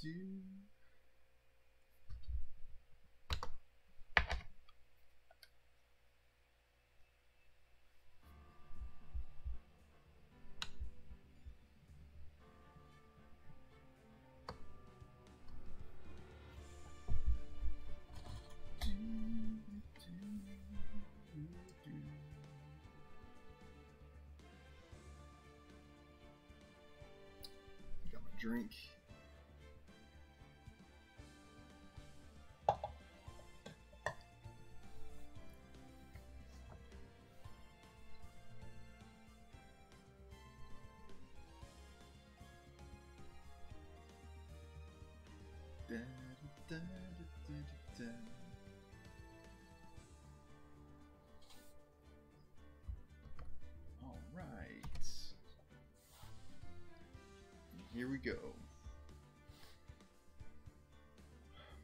Got my drink. All right, here we go.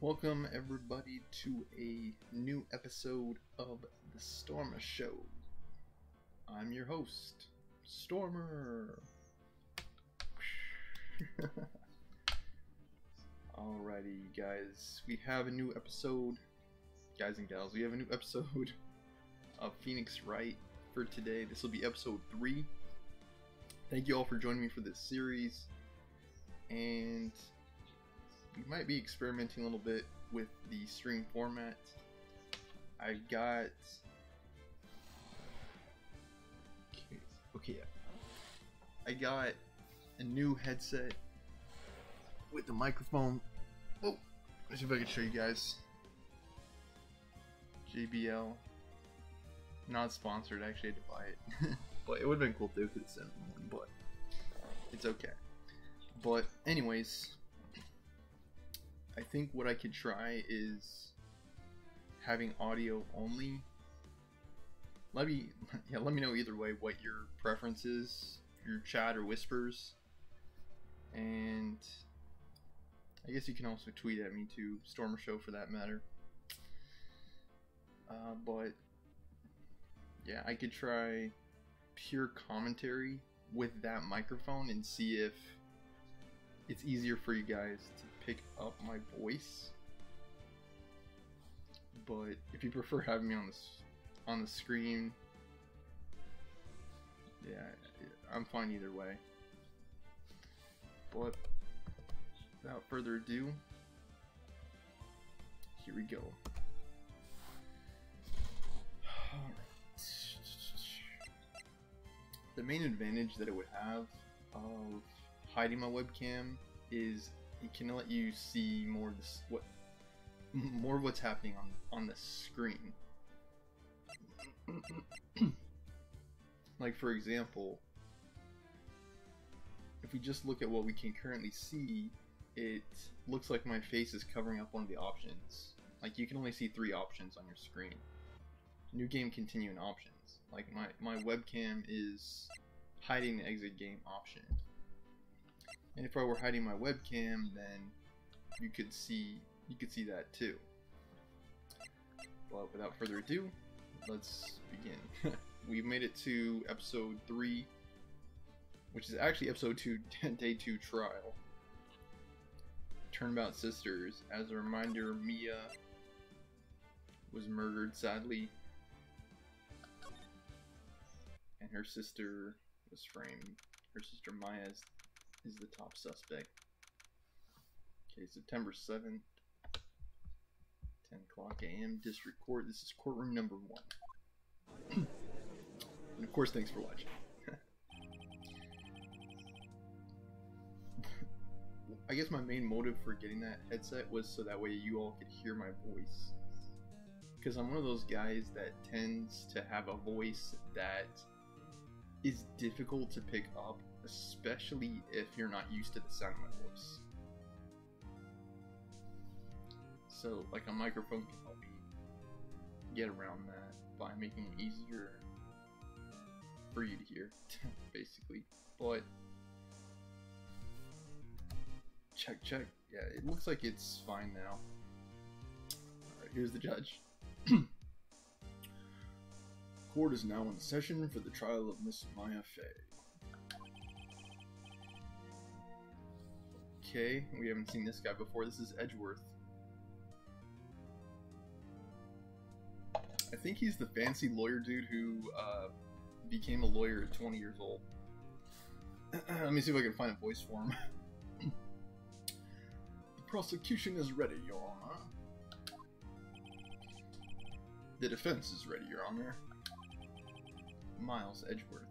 Welcome everybody to a new episode of the Stormer Show. I'm your host, Stormer. Alrighty, guys, we have a new episode, guys and gals. We have a new episode of Phoenix Wright for today. This will be episode 3. Thank you all for joining me for this series, and we might be experimenting a little bit with the stream format. I got I got a new headset with the microphone. Oh, let's see if I can show you guys. JBL, not sponsored. I actually had to buy it, but it would have been cool if they could have sent one, but it's okay. But anyways, I think what I could try is having audio only. Let me know either way what your preference is, your chat or whispers, and I guess you can also tweet at me too, Stormer Show for that matter. But yeah, I could try pure commentary with that microphone and see if it's easier for you guys to pick up my voice. But if you prefer having me on the screen, yeah, I'm fine either way. But without further ado, here we go. Alright. The main advantage that it would have of hiding my webcam is it can let you see more of this, more of what's happening on the screen. Like, for example, if we just look at what we can currently see, it looks like my face is covering up one of the options. Like, you can only see 3 options on your screen. New game, continue, and options. Like, my webcam is hiding the exit game option. And if I were hiding my webcam, then you could see that too. But without further ado, let's begin. We've made it to episode 3, which is actually episode 2, day 2 trial. Turnabout Sisters. As a reminder, Mia was murdered, sadly, and her sister was framed. Her sister Maya is the top suspect. Okay, September 7th, 10 o'clock a.m. District Court. This is courtroom number 1. And of course, thanks for watching. I guess my main motive for getting that headset was so that way you all could hear my voice. Because I'm one of those guys that tends to have a voice that is difficult to pick up, especially if you're not used to the sound of my voice. So, like, a microphone can help me get around that by making it easier for you to hear, basically. But check. Yeah, it looks like it's fine now. Alright, here's the judge. Court is now in session for the trial of Miss Maya Fey. Okay, we haven't seen this guy before. This is Edgeworth. I think he's the fancy lawyer dude who became a lawyer at 20 years old. Let me see if I can find a voice for him. The prosecution is ready, Your Honor. The defense is ready, Your Honor. Miles Edgeworth.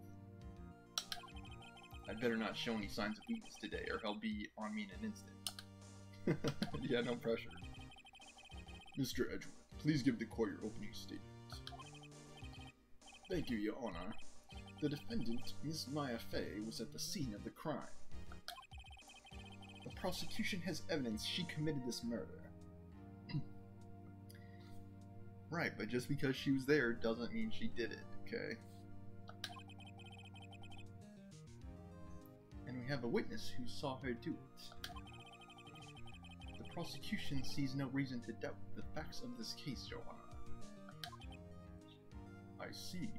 I'd better not show any signs of weakness today, or he'll be on me in an instant. Yeah, no pressure. Mr. Edgeworth, please give the court your opening statement. Thank you, Your Honor. The defendant, Miss Maya Fey, was at the scene of the crime. The prosecution has evidence she committed this murder. Right, but just because she was there doesn't mean she did it, okay? And we have a witness who saw her do it. The prosecution sees no reason to doubt the facts of this case, Your Honor. I see.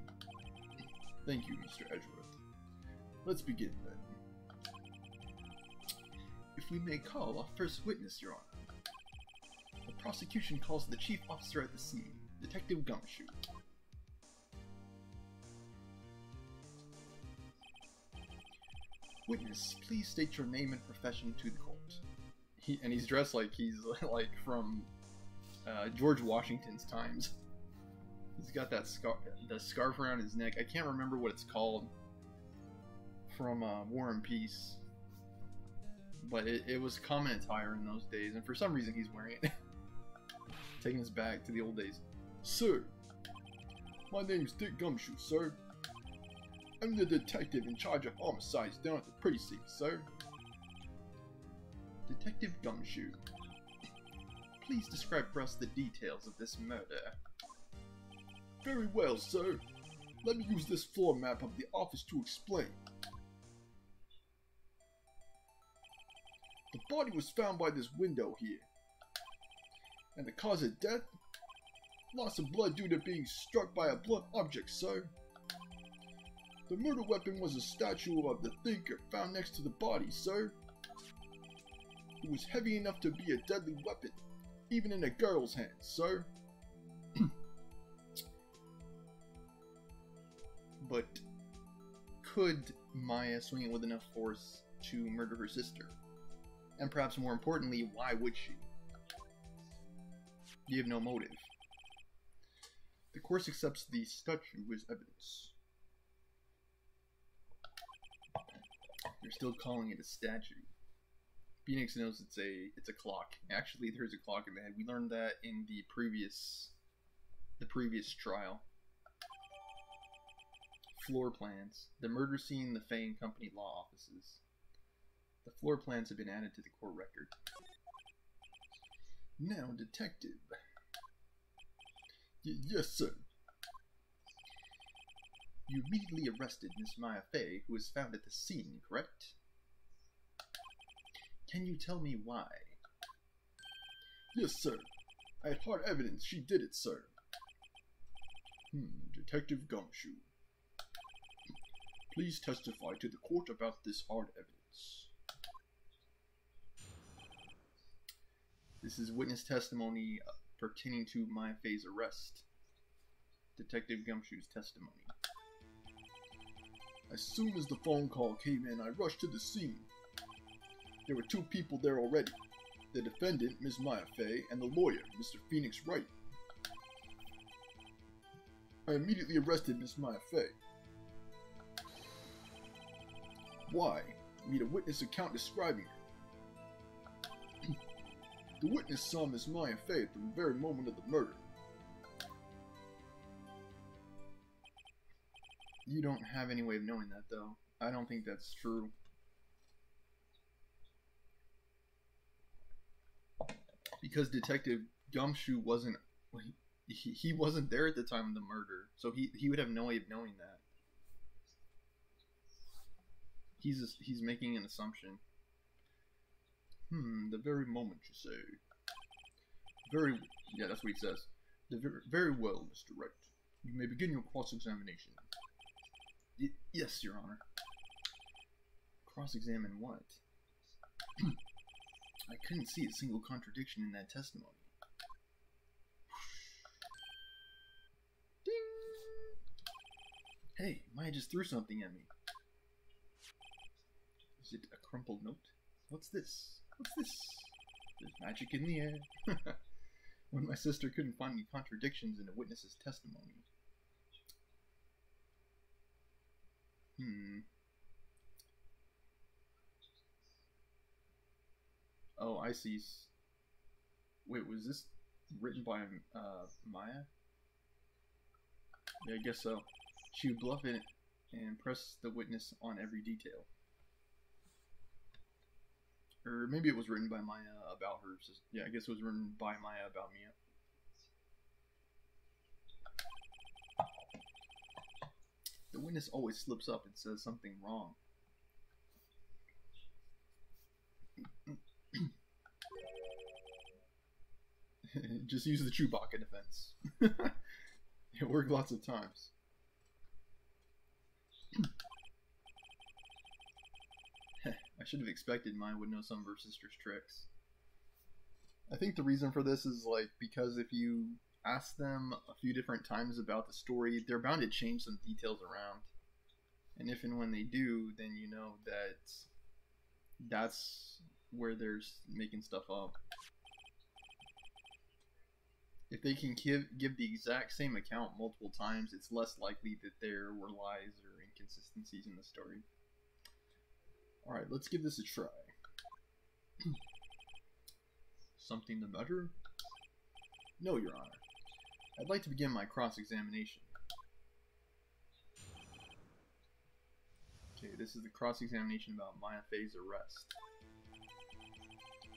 Thank you, Mr. Edgeworth. Let's begin, then. If we may call our first witness, Your Honor. The prosecution calls the chief officer at the scene, Detective Gumshoe. Witness, please state your name and profession to the court. He's dressed like he's like from George Washington's times. He's got that scarf around his neck. I can't remember what it's called from War and Peace, but it was common attire in those days, and for some reason he's wearing it. Taking us back to the old days. Sir, my name's Dick Gumshoe, sir. I'm the detective in charge of homicides down at the precinct, sir. Detective Gumshoe, please describe for us the details of this murder. Very well, sir. Let me use this floor map of the office to explain. The body was found by this window here. And the cause of death? Loss of blood due to being struck by a blunt object, sir. The murder weapon was a statue of the thinker found next to the body, sir. It was heavy enough to be a deadly weapon, even in a girl's hands, sir. But could Maya swing it with enough force to murder her sister? And perhaps more importantly, why would she? You have no motive. The court accepts the statue as evidence. They're still calling it a statue. Phoenix knows it's a clock. Actually, there's a clock in the head. We learned that in the previous trial. Floor plans. The murder scene, the Fay and Company law offices. The floor plans have been added to the court record. Now, detective. Yes, sir. You immediately arrested Miss Maya Fey, who was found at the scene, correct? Can you tell me why? Yes, sir. I had hard evidence she did it, sir. Detective Gumshoe. Please testify to the court about this hard evidence. This is witness testimony pertaining to Maya Fey's arrest. Detective Gumshoe's testimony. As soon as the phone call came in, I rushed to the scene. There were two people there already. The defendant, Ms. Maya Fey, and the lawyer, Mr. Phoenix Wright. I immediately arrested Ms. Maya Fey. Why? I need a witness account describing her. The witness saw Ms. Maya Fey at the very moment of the murder. You don't have any way of knowing that, though. I don't think that's true. Because Detective Gumshoe wasn't... He wasn't there at the time of the murder, so he would have no way of knowing that. He's making an assumption. The very moment, you say. Yeah, that's what he says. Very well, Mr. Wright. You may begin your cross-examination. Yes, Your Honor. Cross-examine what? couldn't see a single contradiction in that testimony. Ding! Hey, Maya just threw something at me. Is it a crumpled note? What's this? What's this? There's magic in the air. When my sister couldn't find any contradictions in a witness's testimony. Oh, I see. Wait, was this written by Maya? Yeah, I guess so. She would bluff it and press the witness on every detail. Or maybe it was written by Maya about her. Yeah, I guess it was written by Maya about Mia. The witness always slips up and says something wrong. Just use the Chewbacca defense. It worked lots of times. I should have expected Maya would know some of her sister's tricks. I think the reason for this is like because if you ask them a few different times about the story, they're bound to change some details around. And if and when they do, then you know that that's where they're making stuff up. If they can give the exact same account multiple times, it's less likely that there were lies or inconsistencies in the story. Alright, let's give this a try. Something the matter? No, Your Honor. I'd like to begin my cross-examination. Okay, this is the cross-examination about Maya Fey's arrest.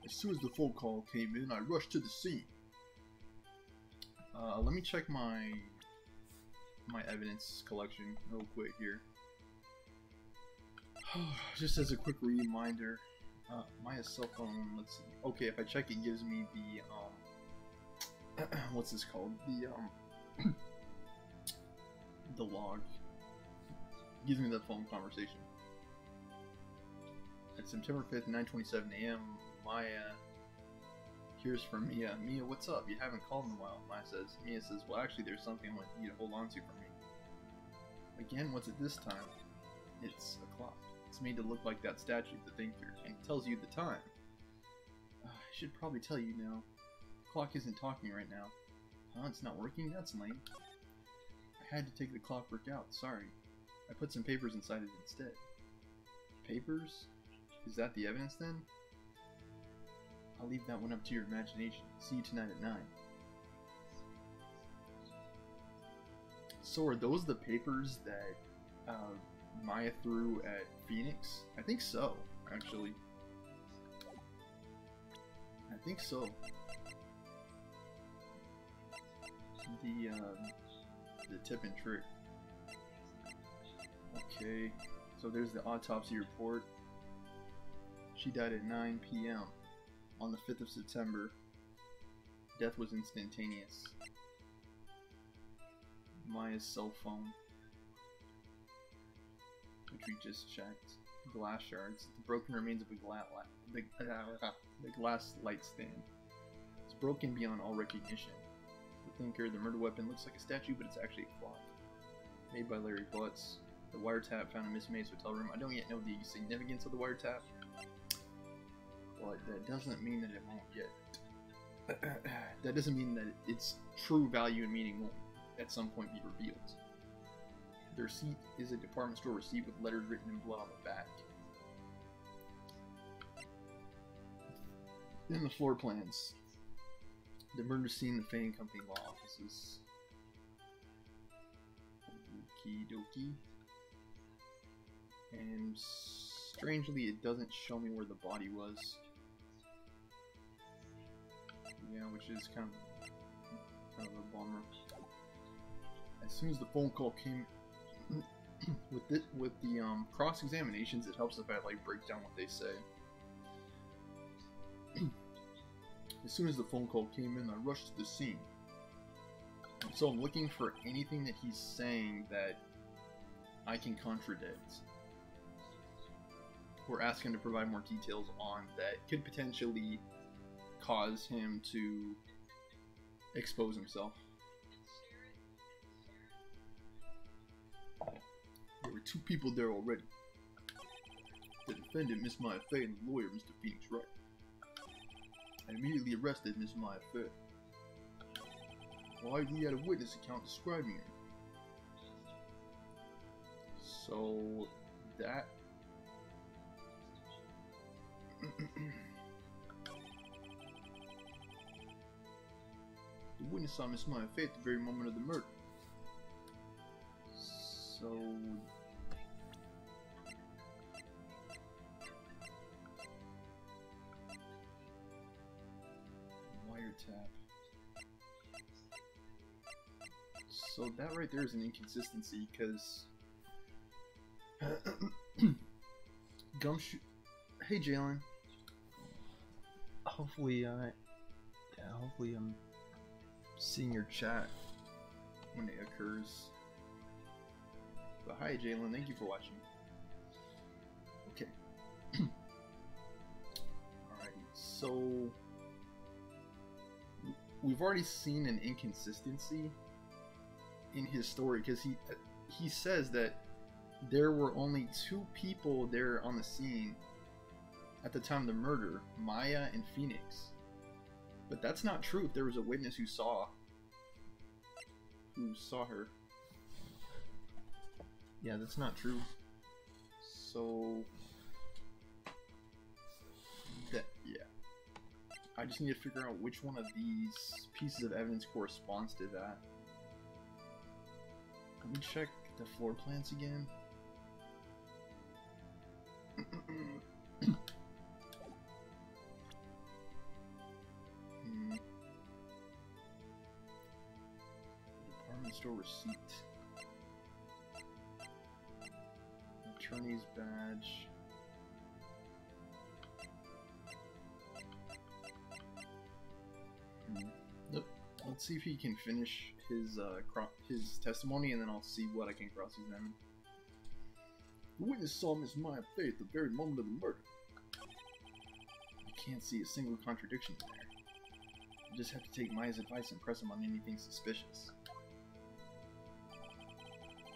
As soon as the phone call came in, I rushed to the scene. Let me check my evidence collection real quick here. Just as a quick reminder, Maya's cell phone, let's see. Okay, if I check it gives me the, what's this called? The, the log. It gives me the phone conversation. At September 5th, 9:27 a.m., Maya hears from Mia. Mia, what's up? You haven't called in a while. Mia says, well, actually, there's something I want you to hold on to for me. Again, what's it this time? It's a clock. It's made to look like that statue of the thinker, and it tells you the time. I should probably tell you now. The clock isn't talking right now. Huh? It's not working? That's lame. I had to take the clockwork out. Sorry. I put some papers inside it instead. Papers? Is that the evidence then? I'll leave that one up to your imagination. See you tonight at 9. So are those the papers that Maya threw at Phoenix? I think so, actually. I think so. The tip and trick. Okay, so there's the autopsy report. She died at 9 p.m. on the 5th of September. Death was instantaneous. Maya's cell phone, which we just checked. Glass shards. The broken remains of the glass light stand. It's broken beyond all recognition. The thinker, the murder weapon, looks like a statue, but it's actually a clock. Made by Larry Butts. The wiretap found in Miss May's hotel room. I don't yet know the significance of the wiretap, but that doesn't mean that it won't yet. That doesn't mean that its true value and meaning won't at some point be revealed. The receipt is a department store receipt with letters written in blood on the back. Then the floor plans. The murder scene, the Fane Company law offices. Okie dokie. And strangely, it doesn't show me where the body was. Yeah, which is kind of a bummer. As soon as the phone call came, with the cross-examinations, it helps if I like break down what they say. As soon as the phone call came in, I rushed to the scene. So I'm looking for anything that he's saying that I can contradict. or ask him to provide more details on that could potentially cause him to expose himself. There were 2 people there already. The defendant, Miss Maya Fey, and the lawyer, Mr. Phoenix Wright. I immediately arrested Miss Maya Fey. Why we had a witness account describing her. So that the witness saw Miss Maya Fey at the very moment of the murder. So wiretap. So that right there is an inconsistency, because Gumshoe. Hey Jalen. Hopefully, hopefully I'm seeing your chat when it occurs. But hi Jalen, thank you for watching. Okay. Alrighty, so we've already seen an inconsistency in his story, because he says that there were only 2 people there on the scene at the time of the murder, Maya and Phoenix. But that's not true if there was a witness who saw her. Yeah, that's not true. So that, yeah. I just need to figure out which one of these pieces of evidence corresponds to that. Let me check the floor plans again. Department store receipt. Attorney's badge. Yep. Let's see if he can finish his testimony, and then I'll see what I can cross-examine. The witness saw Miss Maya Fey at the very moment of the murder. I can't see a single contradiction there. I just have to take Maya's advice and press him on anything suspicious.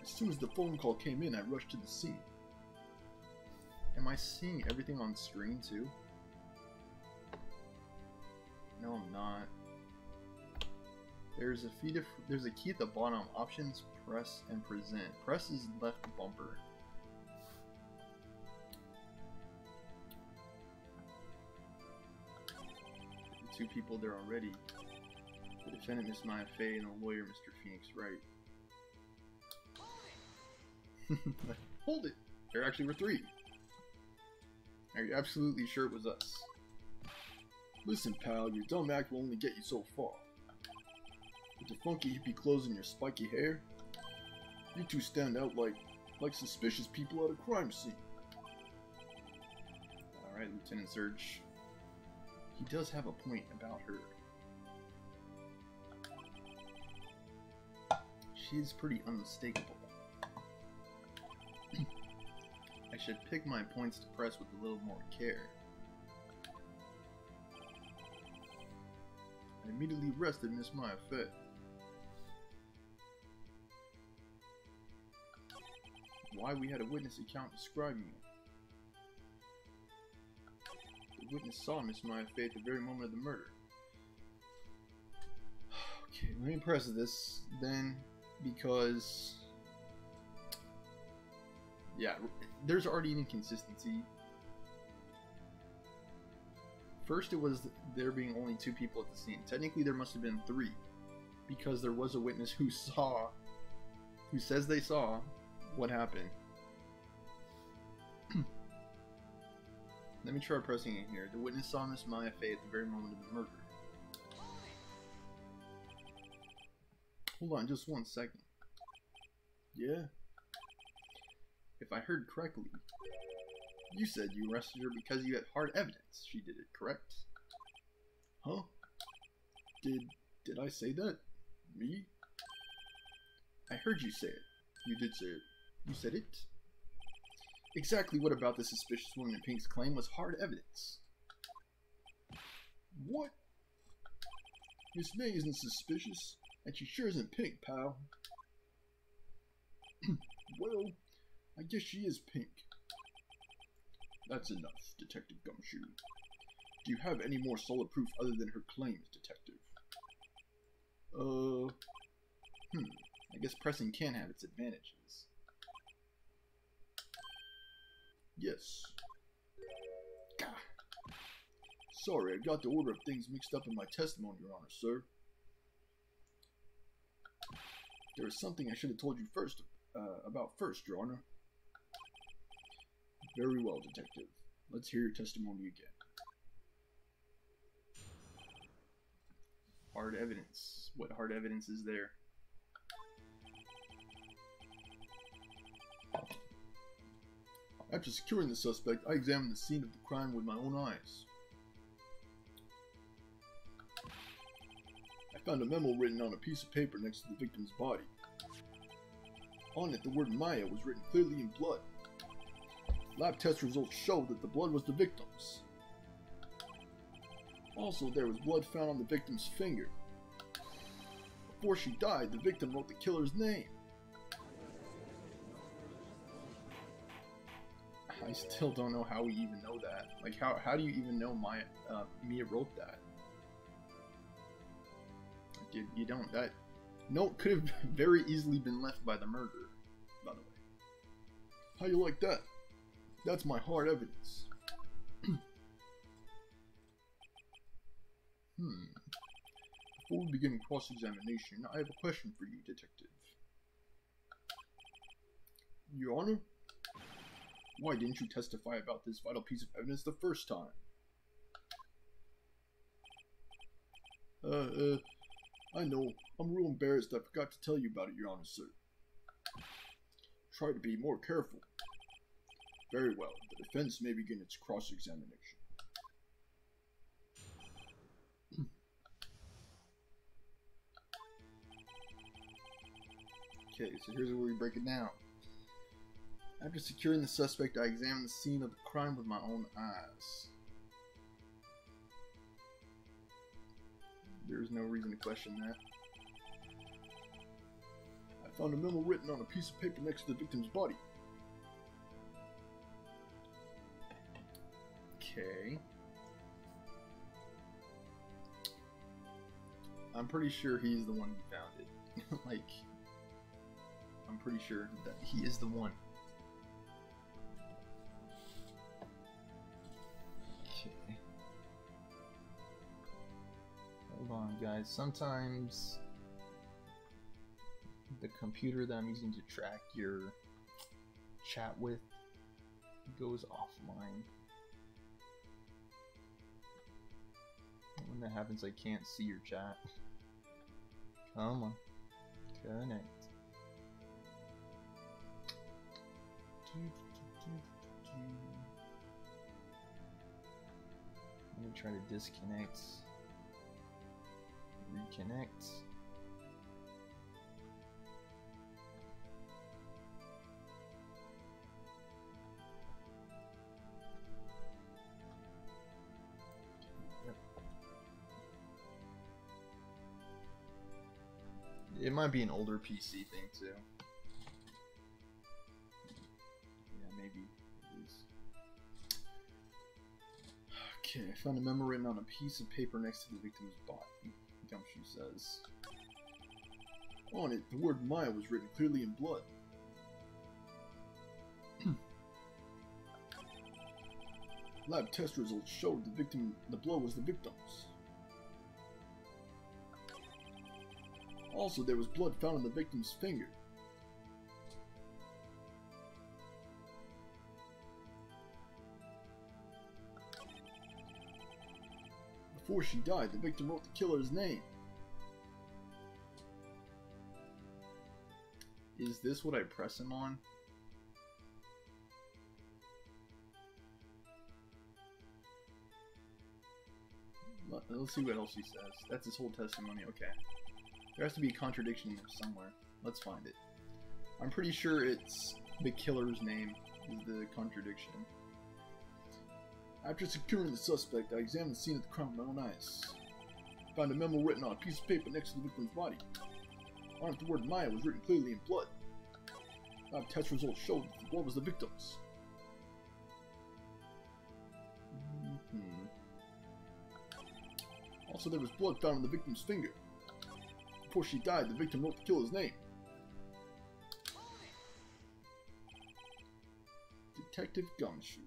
As soon as the phone call came in, I rushed to the scene. Am I seeing everything on screen too? No, I'm not. There's a key at the bottom. Options, press, and present. Press is left bumper. The 2 people there already. The defendant, Miss Maya Fey, and the lawyer, Mr. Phoenix Wright. Hold it! There actually were 3. Are you absolutely sure it was us? Listen, pal, your dumb act will only get you so far. With the funky hippie clothes and your spiky hair, you 2 stand out like suspicious people at a crime scene. Alright, Lieutenant Surge. He does have a point about her. She is pretty unmistakable. I should pick my points to press with a little more care. I immediately arrested Miss Maya Fey. Why we had a witness account describing it. The witness saw Miss Maya Fey at the very moment of the murder. Okay, let me press this then, because yeah, there's already an inconsistency. First, it was there being only 2 people at the scene. Technically, there must have been 3, because there was a witness who says they saw what happened. Let me try pressing it here. The witness saw Miss Maya Fey at the very moment of the murder. Hold on, just 1 second. Yeah? If I heard correctly, you said you arrested her because you had hard evidence she did it, correct? Huh? Did I say that? Me? I heard you say it. You did say it. You said it? Exactly what about the suspicious woman in pink's claim was hard evidence? What? Miss May isn't suspicious, and she sure isn't pink, pal. Well, I guess she is pink. That's enough, Detective Gumshoe. Do you have any more solid proof other than her claims, Detective? I guess pressing can have its advantages. Yes. Gah. Sorry, I got the order of things mixed up in my testimony, Your Honor, sir. There is something I should have told you about first, Your Honor. Very well, Detective. Let's hear your testimony again. Hard evidence. What hard evidence is there? After securing the suspect, I examined the scene of the crime with my own eyes. I found a memo written on a piece of paper next to the victim's body. On it, the word Maya was written clearly in blood. Lab test results showed that the blood was the victim's. Also, there was blood found on the victim's finger. Before she died, the victim wrote the killer's name. I still don't know how we even know that. Like, how do you even know Mia wrote that? You don't. That note could have very easily been left by the murderer, by the way. How you like that? That's my hard evidence. Before we begin cross-examination, I have a question for you, Detective. Your Honor? Why didn't you testify about this vital piece of evidence the first time? I know. I'm real embarrassed I forgot to tell you about it, Your Honor, sir. Try to be more careful. Very well. The defense may begin its cross-examination. Okay, so here's where we break it down. After securing the suspect, I examined the scene of the crime with my own eyes. There is no reason to question that. I found a memo written on a piece of paper next to the victim's body. Okay. I'm pretty sure he's the one who found it. Like, I'm pretty sure that he is the one. Okay. Hold on, guys. Sometimes the computer that I'm using to track your chat with goes offline. When that happens, I can't see your chat. Come on. Connect. Let me try to disconnect. Reconnect. Yep. It might be an older PC thing too. Maybe it is. Okay, I found a memo written on a piece of paper next to the victim's body. Gumshoe says. On it, the word Maya was written clearly in blood. Lab test results showed the blood was the victim's. Also, there was blood found on the victim's finger. Before she died, the victim wrote the killer's name. Is this what I press him on? Let's see what else he says. That's his whole testimony. Okay. There has to be a contradiction in there somewhere. Let's find it. I'm pretty sure it's the killer's name. is the contradiction. After securing the suspect, I examined the scene of the crime with my own eyes. Found a memo written on a piece of paper next to the victim's body. On it, the word Maya was written clearly in blood. Lab test results showed that the blood was the victim's. Also, there was blood found on the victim's finger. Before she died, the victim wrote the killer's name. Detective Gumshoe.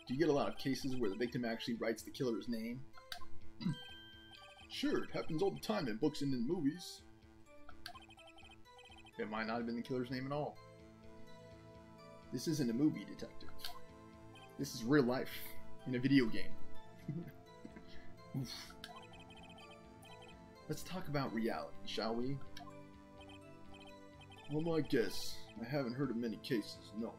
Do you get a lot of cases where the victim actually writes the killer's name? Sure, it happens all the time in books and in movies. It might not have been the killer's name at all. This isn't a movie, detective. This is real life in a video game. Oof. Let's talk about reality, shall we? Well, I guess I haven't heard of many cases, no.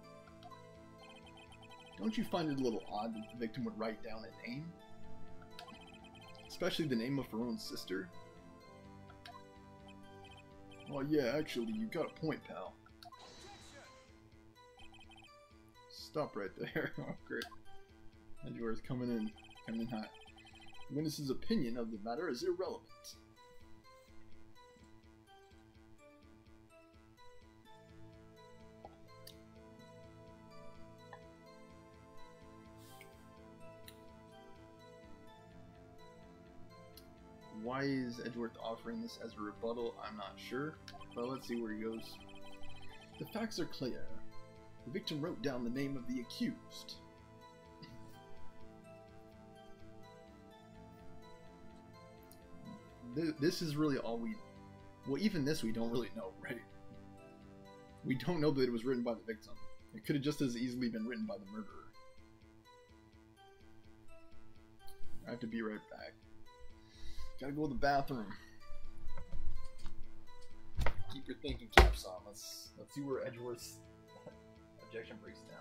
Don't you find it a little odd that the victim would write down a name? Especially the name of her own sister? Well, yeah, actually, you got a point, pal. Stop right there. Oh, great. Edgeworth's coming in hot. The witness's opinion of the matter is irrelevant. Why is Edgeworth offering this as a rebuttal? I'm not sure, but let's see where he goes. The facts are clear. The victim wrote down the name of the accused. This is really all we... Well, even this we don't really know, right? We don't know that it was written by the victim. It could have just as easily been written by the murderer. I have to be right back. Gotta go to the bathroom. Keep your thinking caps on. Let's see where Edgeworth's objection breaks down.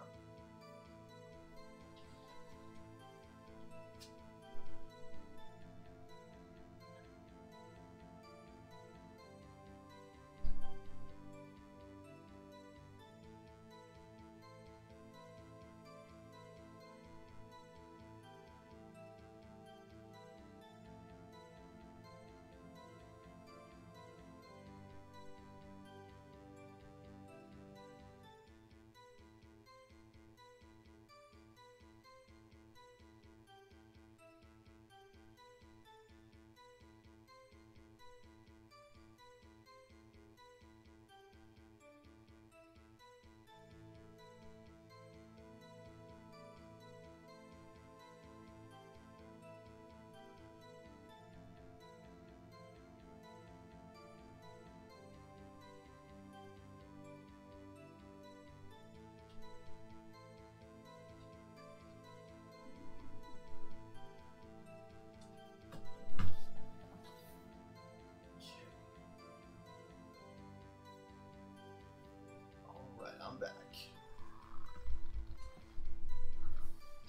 I'm back.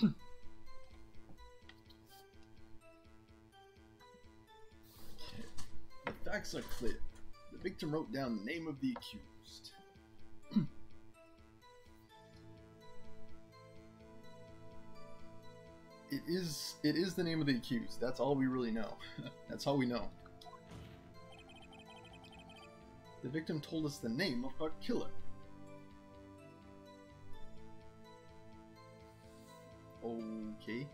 Okay. The facts are clear. The victim wrote down the name of the accused. It is the name of the accused. That's all we really know. That's all we know. The victim told us the name of our killer. Okay.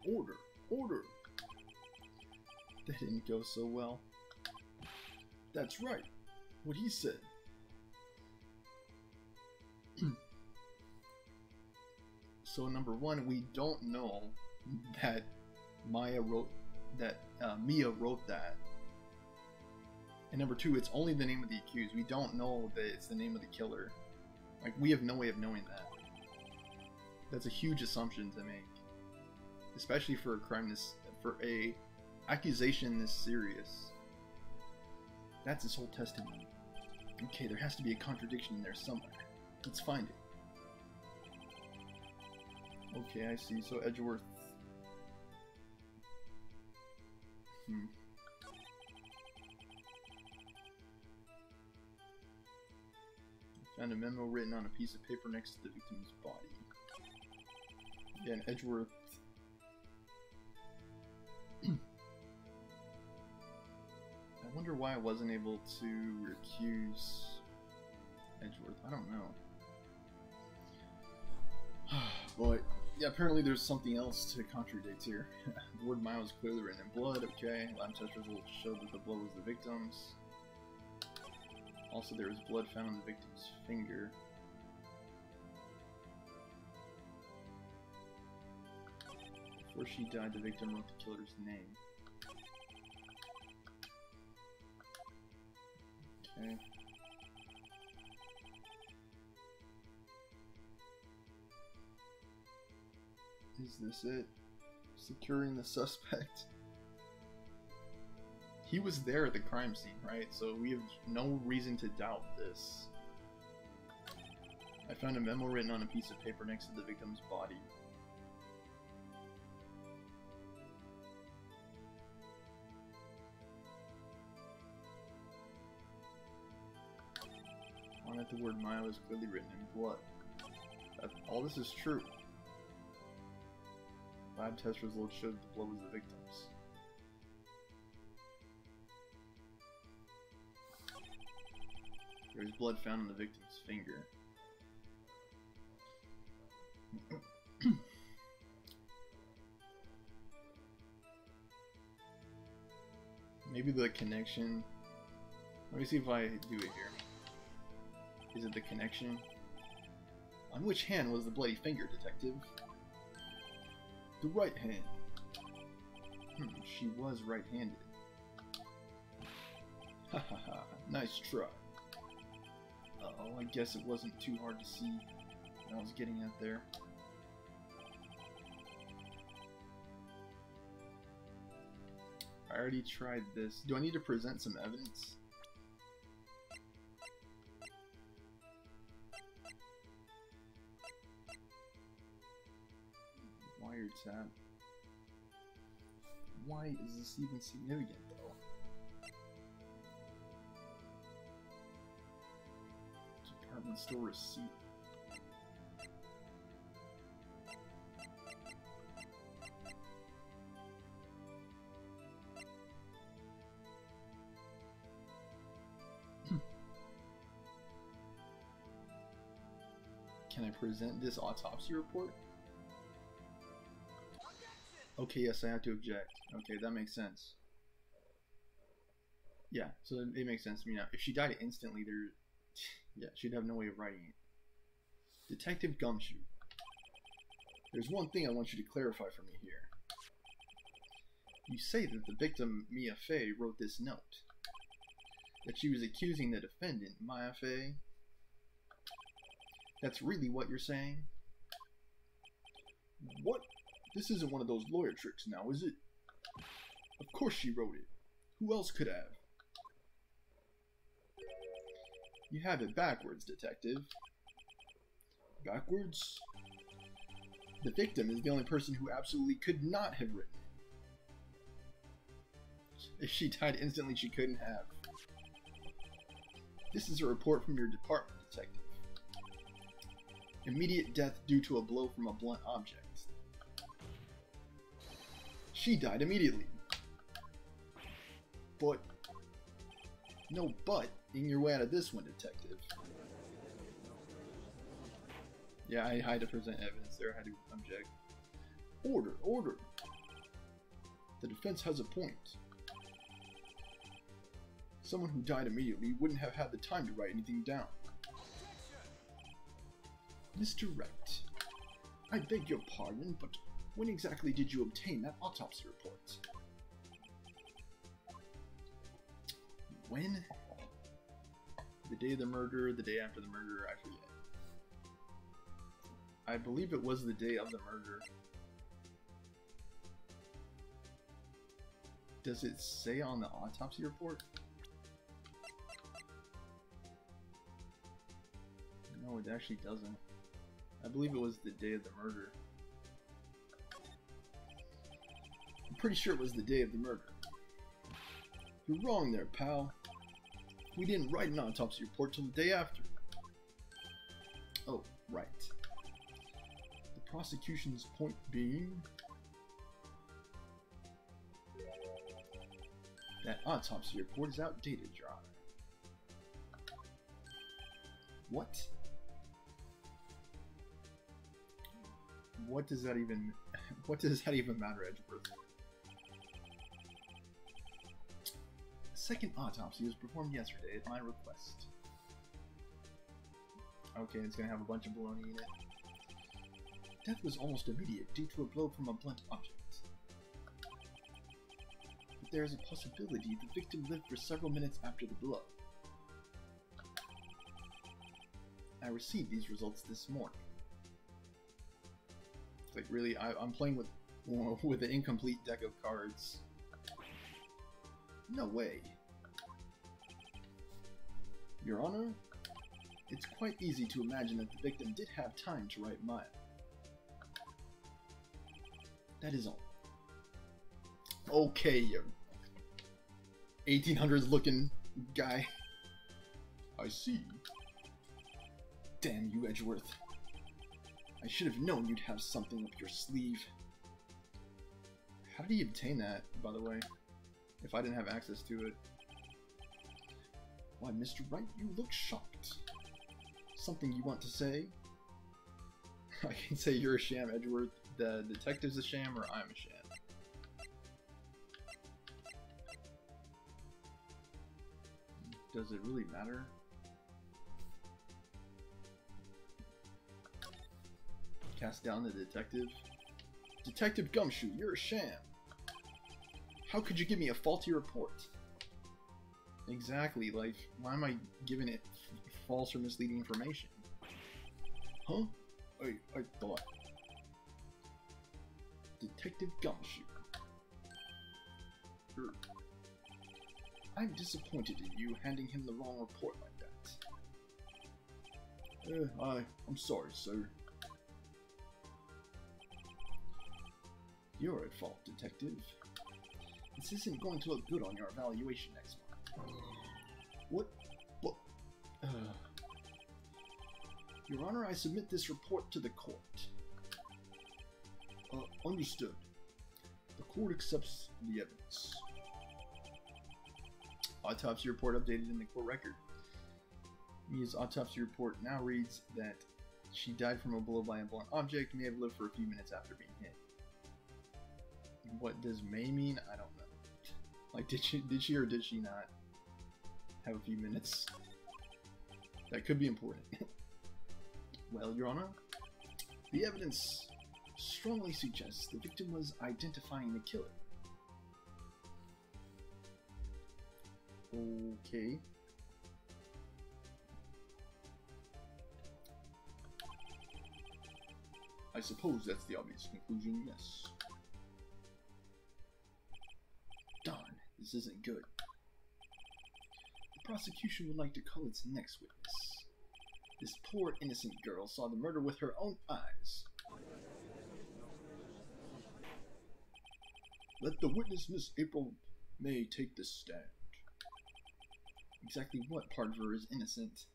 Order! Order! That didn't go so well. That's right. What he said. So number one, we don't know that Mia wrote that. And number two, it's only the name of the accused. We don't know that it's the name of the killer. Like, we have no way of knowing that. That's a huge assumption to make. Especially for a crime for a accusation this serious. That's his whole testimony. Okay, there has to be a contradiction in there somewhere. Let's find it. Okay, I see. So Edgeworth. Found a memo written on a piece of paper next to the victim's body. Yeah, and Edgeworth. I wonder why I wasn't able to recuse Edgeworth. I don't know. But yeah, apparently there's something else to contradict here. The word "mile" is clearly written in blood. Okay, lab test results showed that the blood was the victim's. Also, there was blood found on the victim's finger. Before she died, the victim wrote the killer's name. Okay. Is this it? Securing the suspect? He was there at the crime scene, right? So we have no reason to doubt this. I found a memo written on a piece of paper next to the victim's body. On it, the word "mile" is clearly written in blood. All this is true. Lab test results showed the blood was the victim's. There was blood found on the victim's finger. Maybe the connection. Let me see if I do it here. Is it the connection? On which hand was the bloody finger, detective? The right hand. She was right-handed. Ha ha ha, nice try. Uh-oh, I guess it wasn't too hard to see what I was getting at there. I already tried this. Do I need to present some evidence? Wiretap. Why is this even significant, though? Department store receipt. Can I present this autopsy report? Okay, yes, I have to object. Okay, that makes sense. Yeah, so it makes sense to me now. If she died instantly, yeah, she'd have no way of writing it. Detective Gumshoe. There's one thing I want you to clarify for me here. You say that the victim, Mia Fey, wrote this note. That she was accusing the defendant, Mia Fey. That's really what you're saying? What? This isn't one of those lawyer tricks now, is it? Of course she wrote it. Who else could have? You have it backwards, detective. Backwards? The victim is the only person who absolutely could not have written it. If she died instantly, she couldn't have. This is a report from your department, detective. Immediate death due to a blow from a blunt object. She died immediately. But... No but in your way out of this one, detective. Yeah, I had to present evidence there. I had to object. Order, order. The defense has a point. Someone who died immediately wouldn't have had the time to write anything down. Mr. Wright, I beg your pardon, but when exactly did you obtain that autopsy report? When? The day of the murder, the day after the murder, I forget. I believe it was the day of the murder. Does it say on the autopsy report? No, it actually doesn't. I believe it was the day of the murder. pretty sure it was the day of the murder. You're wrong there, pal. We didn't write an autopsy report till the day after. Oh, right. The prosecution's point being that autopsy report is outdated, Your Honor. What? What does that even matter, Edgeworth? A second autopsy was performed yesterday at my request. Okay, it's gonna have a bunch of baloney in it. Death was almost immediate due to a blow from a blunt object. But there is a possibility the victim lived for several minutes after the blow. I received these results this morning. It's like, really, I'm playing with an incomplete deck of cards. No way. Your Honor, it's quite easy to imagine that the victim did have time to write mine. That is all. Okay, you 1800s looking guy. I see. Damn you, Edgeworth. I should have known you'd have something up your sleeve. How did he obtain that, by the way? If I didn't have access to it. Why, Mr. Wright, you look shocked. Something you want to say? I can say you're a sham, Edgeworth. The detective's a sham, or I'm a sham. Does it really matter? Cast down the detective. Detective Gumshoe, you're a sham. How could you give me a faulty report? Exactly, like, why am I giving it false or misleading information? Huh? I thought. Detective Gumshoe. I'm disappointed in you handing him the wrong report like that. I'm sorry, sir. You're at fault, Detective. This isn't going to look good on your evaluation next month. What? Your Honor, I submit this report to the court. Understood. The court accepts the evidence. Autopsy report updated in the court record. Mia's autopsy report now reads that she died from a blow by a blunt object, may have lived for a few minutes after being hit. What does may mean? I don't know. Like, did she or did she not have a few minutes? That could be important. Well, Your Honor, the evidence strongly suggests the victim was identifying the killer. Okay. I suppose that's the obvious conclusion, yes. Darn, this isn't good. The prosecution would like to call its next witness. This poor innocent girl saw the murder with her own eyes. Let the witness, Miss April May, take the stand. Exactly what part of her is innocent?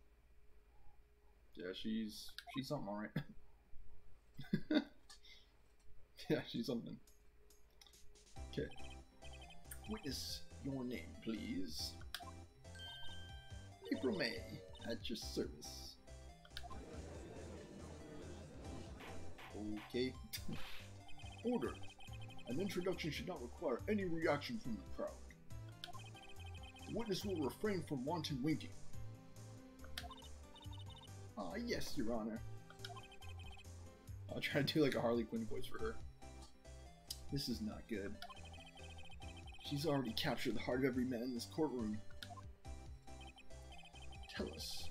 Yeah, she's something, alright. Yeah, she's something. Okay. Witness, your name, please. April May, at your service. Okay. Order. An introduction should not require any reaction from the crowd. The witness will refrain from wanton winking. Ah, yes, Your Honor. I'll try to do like a Harley Quinn voice for her. This is not good. She's already captured the heart of every man in this courtroom. Tell us,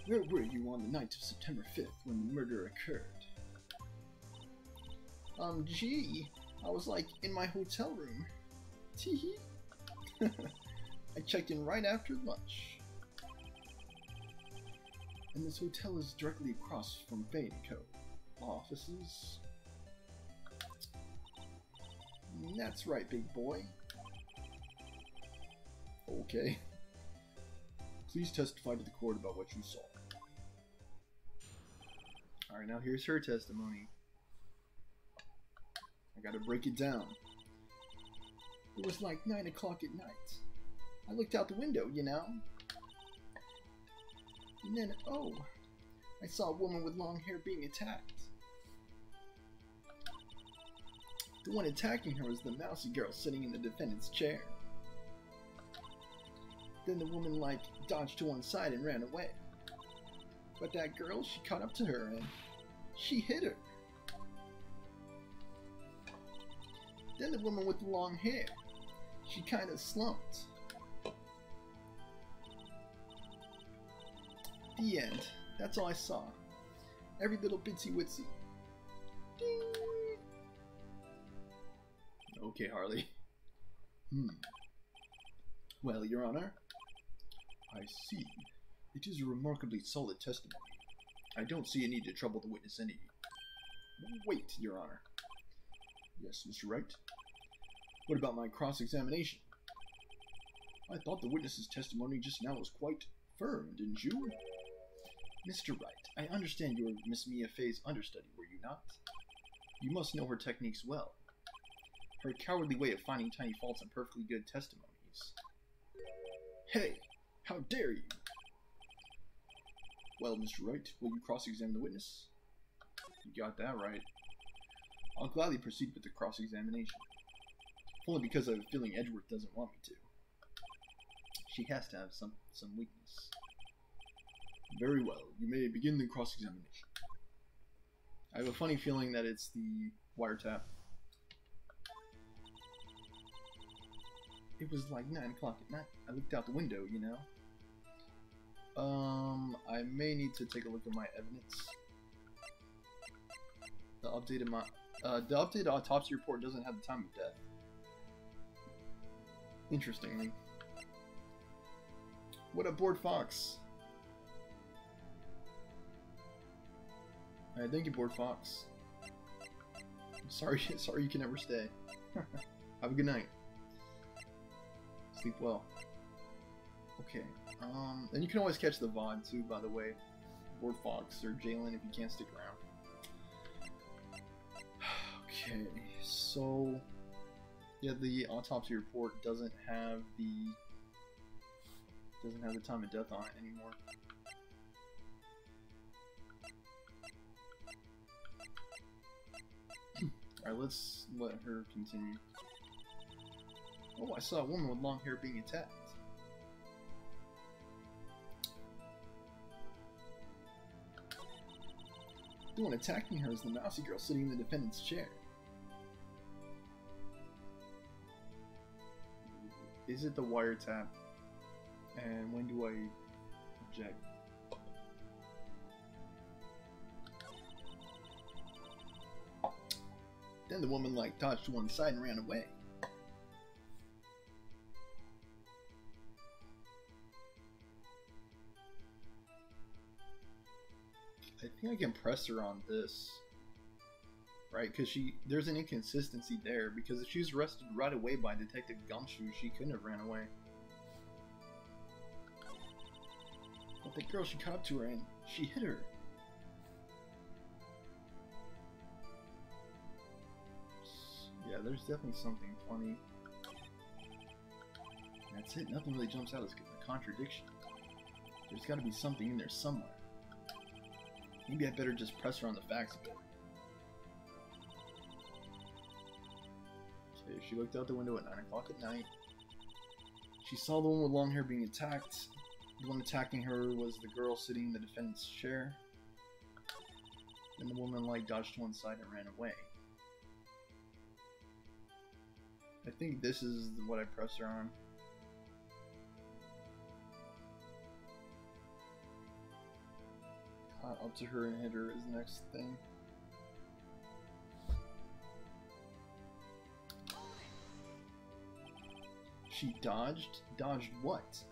where were you on the night of September 5th when the murder occurred? Gee, I was like in my hotel room. Teehee. I checked in right after lunch. And this hotel is directly across from Bain & Co. offices. That's right, big boy. Okay. Please testify to the court about what you saw. Alright, now here's her testimony. I gotta break it down. It was like 9 o'clock at night. I looked out the window, you know. And then, oh, I saw a woman with long hair being attacked. The one attacking her was the mousy girl sitting in the defendant's chair. Then the woman, like, dodged to one side and ran away. But that girl, she caught up to her and she hit her. Then the woman with the long hair, she kind of slumped. The end. That's all I saw. Every little bitsy witsy. Ding. Okay, Harley. Well, Your Honor, I see. It is a remarkably solid testimony. I don't see a need to trouble the witness any. Wait, Your Honor. Yes, Mr. Wright? What about my cross-examination? I thought the witness's testimony just now was quite firm, didn't you? Mr. Wright, I understand you were Miss Mia Fey's understudy, were you not? You must know her techniques well. Her cowardly way of finding tiny faults in perfectly good testimonies. Hey, how dare you? Well, Mr. Wright, will you cross-examine the witness? You got that right. I'll gladly proceed with the cross-examination. Only because I have a feeling Edgeworth doesn't want me to. She has to have some weakness. Very well, you may begin the cross-examination. I have a funny feeling that it's the wiretap. It was like 9 o'clock at night. I looked out the window, you know. I may need to take a look at my evidence. The updated autopsy report doesn't have the time of death. Interestingly. What up, Board Fox? Alright, thank you, Board Fox. Sorry you can never stay. Have a good night. Sleep well. Okay, and you can always catch the VOD too, by the way. Board Fox or Jalen if you can't stick around. Okay, so yeah, the autopsy report doesn't have the time of death on it anymore. Alright, let's let her continue. Oh, I saw a woman with long hair being attacked. The one attacking her is the mousy girl sitting in the defendant's chair. Is it the wiretap? And when do I object? Then the woman like dodged to one side and ran away. I think I can press her on this, right? Because there's an inconsistency there. Because if she was arrested right away by Detective Gumshoe, she couldn't have ran away. But the girl, she caught up to her and she hit her. Yeah, there's definitely something funny. That's it. Nothing really jumps out as a contradiction. There's got to be something in there somewhere. Maybe I better just press her on the facts a bit. Okay, she looked out the window at 9 o'clock at night. She saw the one with long hair being attacked. The one attacking her was the girl sitting in the defendant's chair. And the woman like dodged to one side and ran away. I think this is what I press her on. Up to her and hit her is the next thing. She dodged? Dodged what?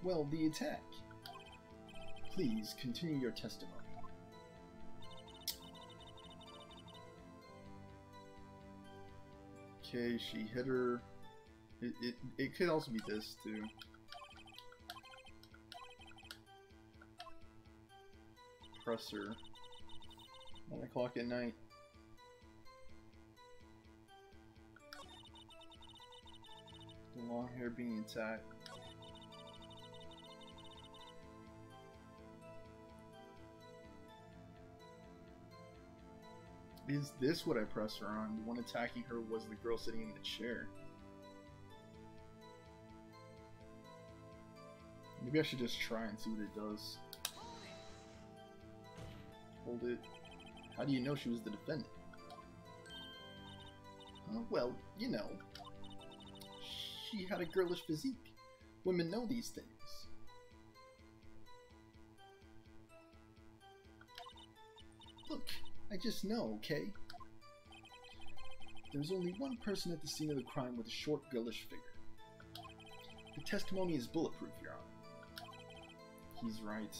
Well, the attack. Please continue your testimony. Okay, she hit her. It could also be this too. 1 o'clock at night. The long hair being attacked. Is this what I pressed her on? The one attacking her was the girl sitting in the chair. Maybe I should just try and see what it does. Hold it. How do you know she was the defendant? Well, you know. She had a girlish physique. Women know these things. Look, I just know, okay? There's only one person at the scene of the crime with a short, girlish figure. The testimony is bulletproof, Your Honor. He's right.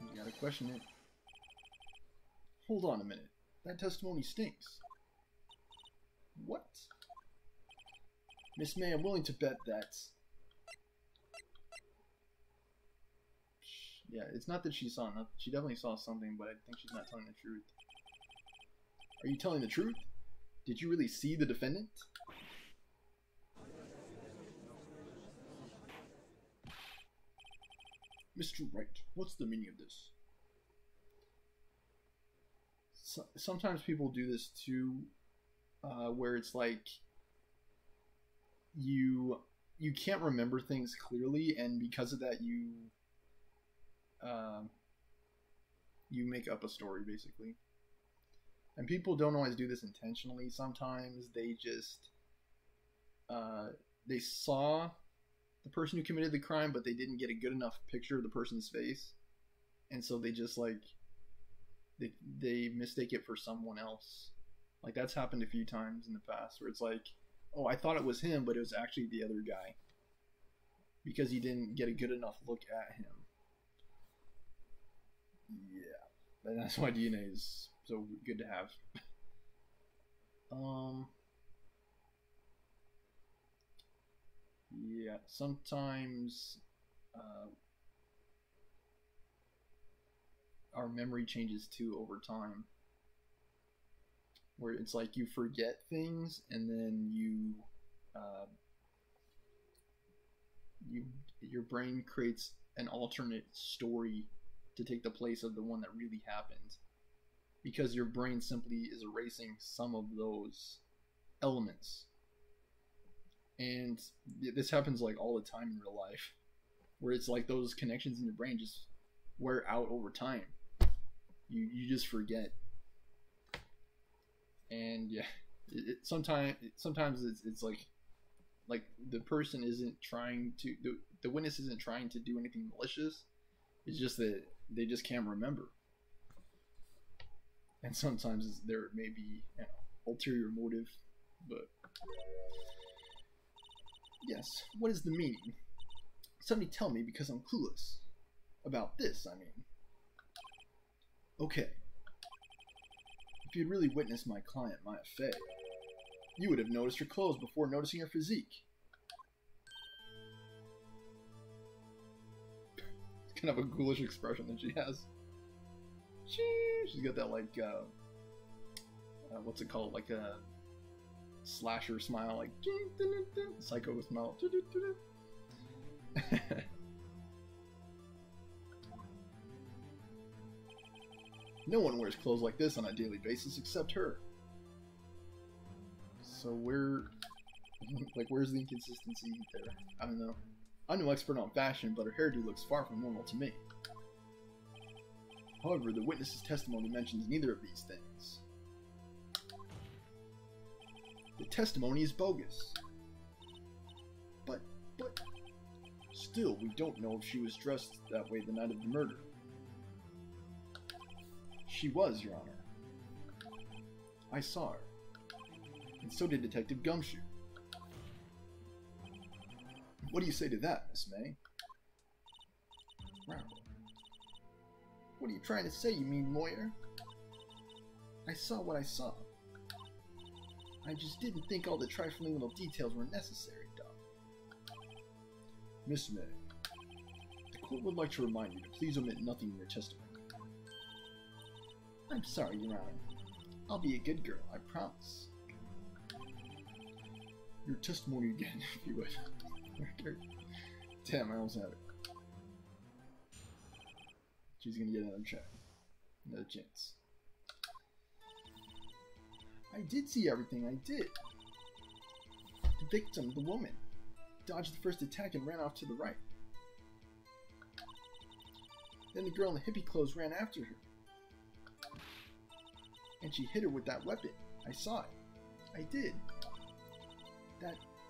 You gotta question it. Hold on a minute. That testimony stinks. What? Miss May, I'm willing to bet that... Yeah, it's not that she saw nothing. She definitely saw something, but I think she's not telling the truth. Are you telling the truth? Did you really see the defendant? Mr. Wright, what's the meaning of this? Sometimes people do this too, where it's like you can't remember things clearly, and because of that you make up a story basically. And people don't always do this intentionally. Sometimes they just they saw the person who committed the crime, but they didn't get a good enough picture of the person's face, and so they just like they mistake it for someone else. Like that's happened a few times in the past where it's like, oh, I thought it was him, but it was actually the other guy because you didn't get a good enough look at him. Yeah, and that's why DNA is so good to have. Yeah, sometimes our memory changes too over time, where it's like you forget things and then your brain creates an alternate story to take the place of the one that really happened, because your brain simply is erasing some of those elements. And this happens like all the time in real life, where it's like those connections in your brain just wear out over time. You just forget. And yeah, sometimes it's like the person isn't trying to, the witness isn't trying to do anything malicious. It's just that they just can't remember. And sometimes there may be an ulterior motive, but yes, what is the meaning? Somebody tell me, because I'm clueless about this, I mean. Okay. If you'd really witnessed my client, Maya Fey, you would have noticed her clothes before noticing her physique. It's kind of a ghoulish expression that she has. She's got that, like, what's it called? Like a slasher smile, like, psycho smile. No one wears clothes like this on a daily basis except her. So where's the inconsistency there? I don't know. I'm no expert on fashion, but her hairdo looks far from normal to me. However, the witness's testimony mentions neither of these things. The testimony is bogus. But still, we don't know if she was dressed that way the night of the murder. She was, Your Honor. I saw her. And so did Detective Gumshoe. What do you say to that, Miss May? Wow. What are you trying to say, you mean lawyer? I saw what I saw. I just didn't think all the trifling little details were necessary, Doc. Miss May, the court would like to remind you to please omit nothing in your testimony. I'm sorry, Your Honor. I'll be a good girl, I promise. Your testimony again, if you would. Damn, I almost had it. She's gonna get another check. Another chance. I did see everything, I did. The victim, the woman, dodged the first attack and ran off to the right. Then the girl in the hippie clothes ran after her. And she hit her with that weapon. I saw it. I did.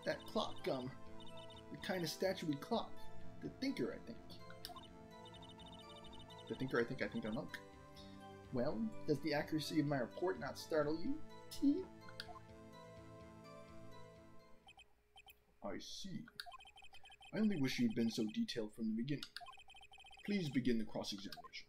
That clock, the kind of statuary clock. The Thinker, I think. The Thinker, I think I'm monk. Well, does the accuracy of my report not startle you? T? I see. I only wish you'd been so detailed from the beginning. Please begin the cross-examination.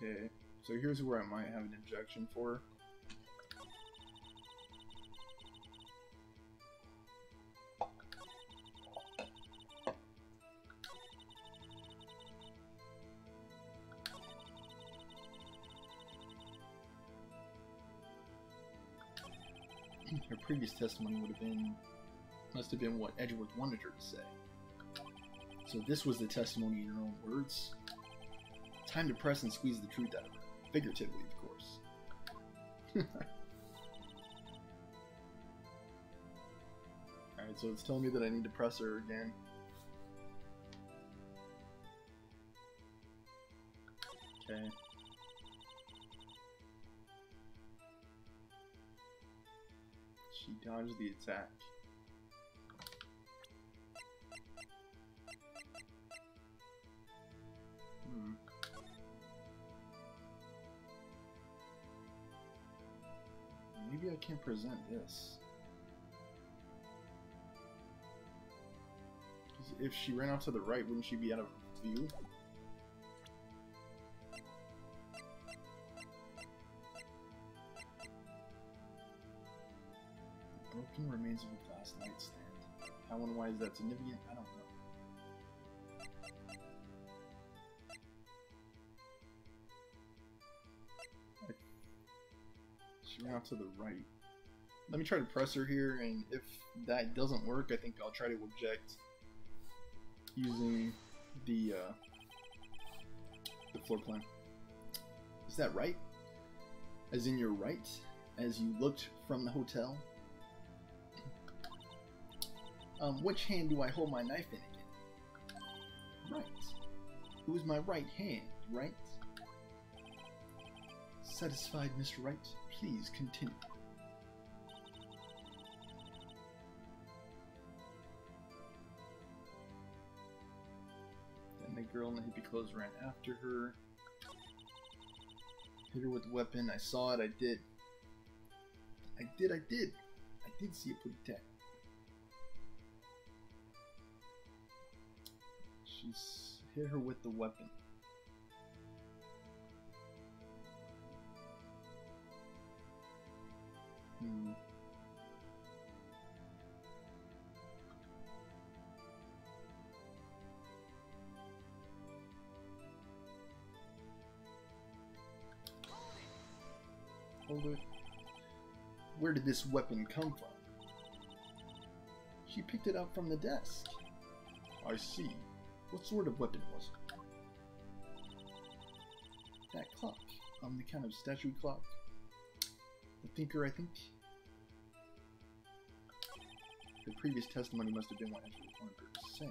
Okay, so here's where I might have an objection for. Her previous testimony must have been what Edgeworth wanted her to say. So this was the testimony in her own words. Time to press and squeeze the truth out of her. Figuratively, of course. Alright, so it's telling me that I need to press her again. Okay. She dodged the attack. Maybe I can present this. If she ran off to the right, wouldn't she be out of view? Broken remains of a glass nightstand. How and why is that significant? I don't know. She ran off to the right. Let me try to press her here, and if that doesn't work, I think I'll try to object using the floor plan. Is that right? As in your right? As you looked from the hotel? Which hand do I hold my knife in again? Right. It was my right hand, right? Satisfied, Mr. Wright? Please continue. Then the girl in the hippie clothes ran after her. Hit her with the weapon. I saw it. I did. I did see it put it down. She's hit her with the weapon. Hold it. Where did this weapon come from? She picked it up from the desk. I see. What sort of weapon was it? That clock. The kind of statue clock. The Thinker, I think. The previous testimony must have been what Edgeworth wanted her to say.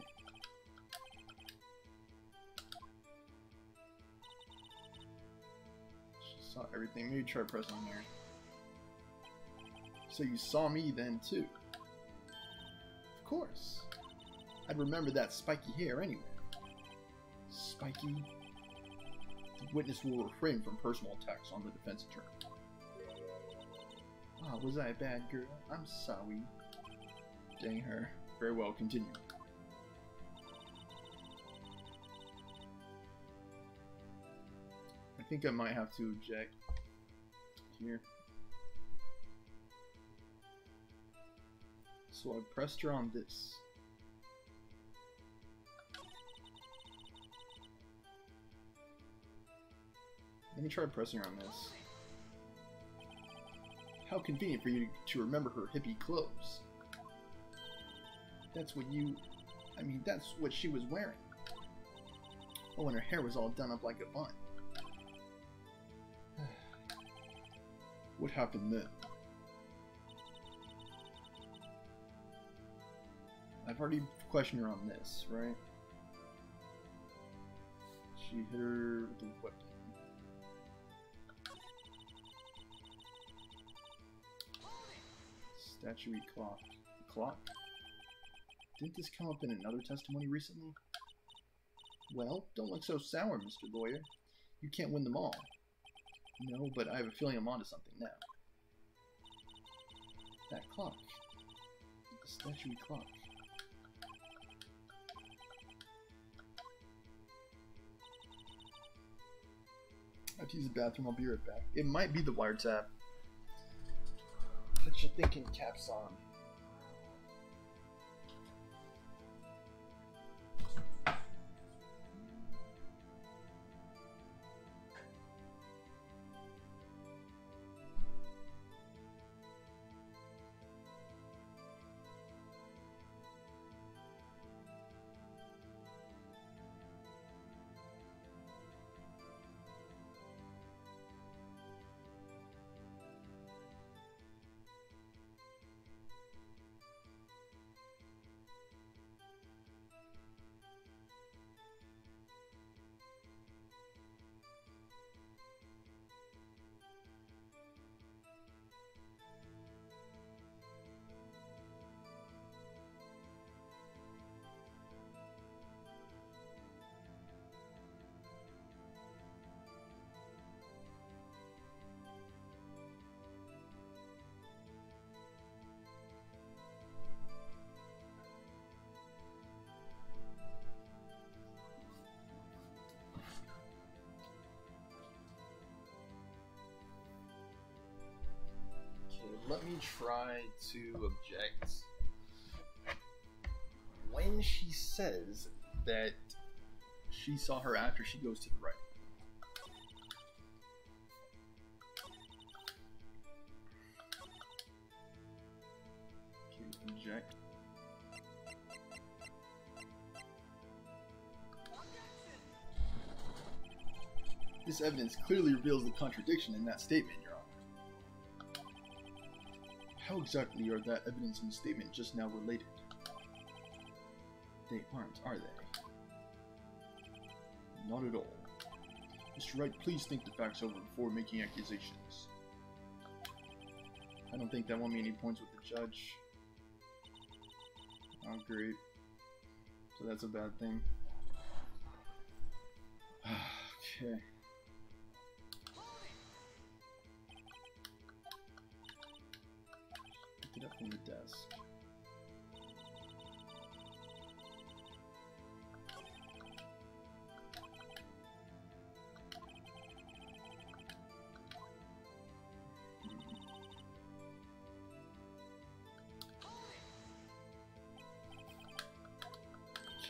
She saw everything. Maybe try pressing here. So you saw me then too? Of course. I'd remember that spiky hair anyway. Spiky? The witness will refrain from personal attacks on the defense attorney. Ah, was I a bad girl? I'm sorry. Dang her. Very well, continue. think I might have to eject here. So I pressed her on this. Let me try pressing her on this. How convenient for you to remember her hippie clothes. That's what you... I mean, that's what she was wearing. Oh, and her hair was all done up like a bun. What happened then? I've already questioned her on this, right? She hit her with a weapon. Statuary clock. Clock? Didn't this come up in another testimony recently? Well, don't look so sour, Mr. Lawyer. You can't win them all. No, but I have a feeling I'm onto something now. That clock. The statuary clock. I have to use the bathroom. I'll be right back. It might be the wiretap. Put your thinking caps on. Let me try to object when she says that she saw her after she goes to the right. Okay, object. This evidence clearly reveals the contradiction in that statement, Your Honor. How exactly are that evidence and statement just now related? They aren't, are they? Not at all. Mr. Wright, please think the facts over before making accusations. I don't think that won me any points with the judge. Oh, great. So that's a bad thing. Okay. Picked it up from the desk.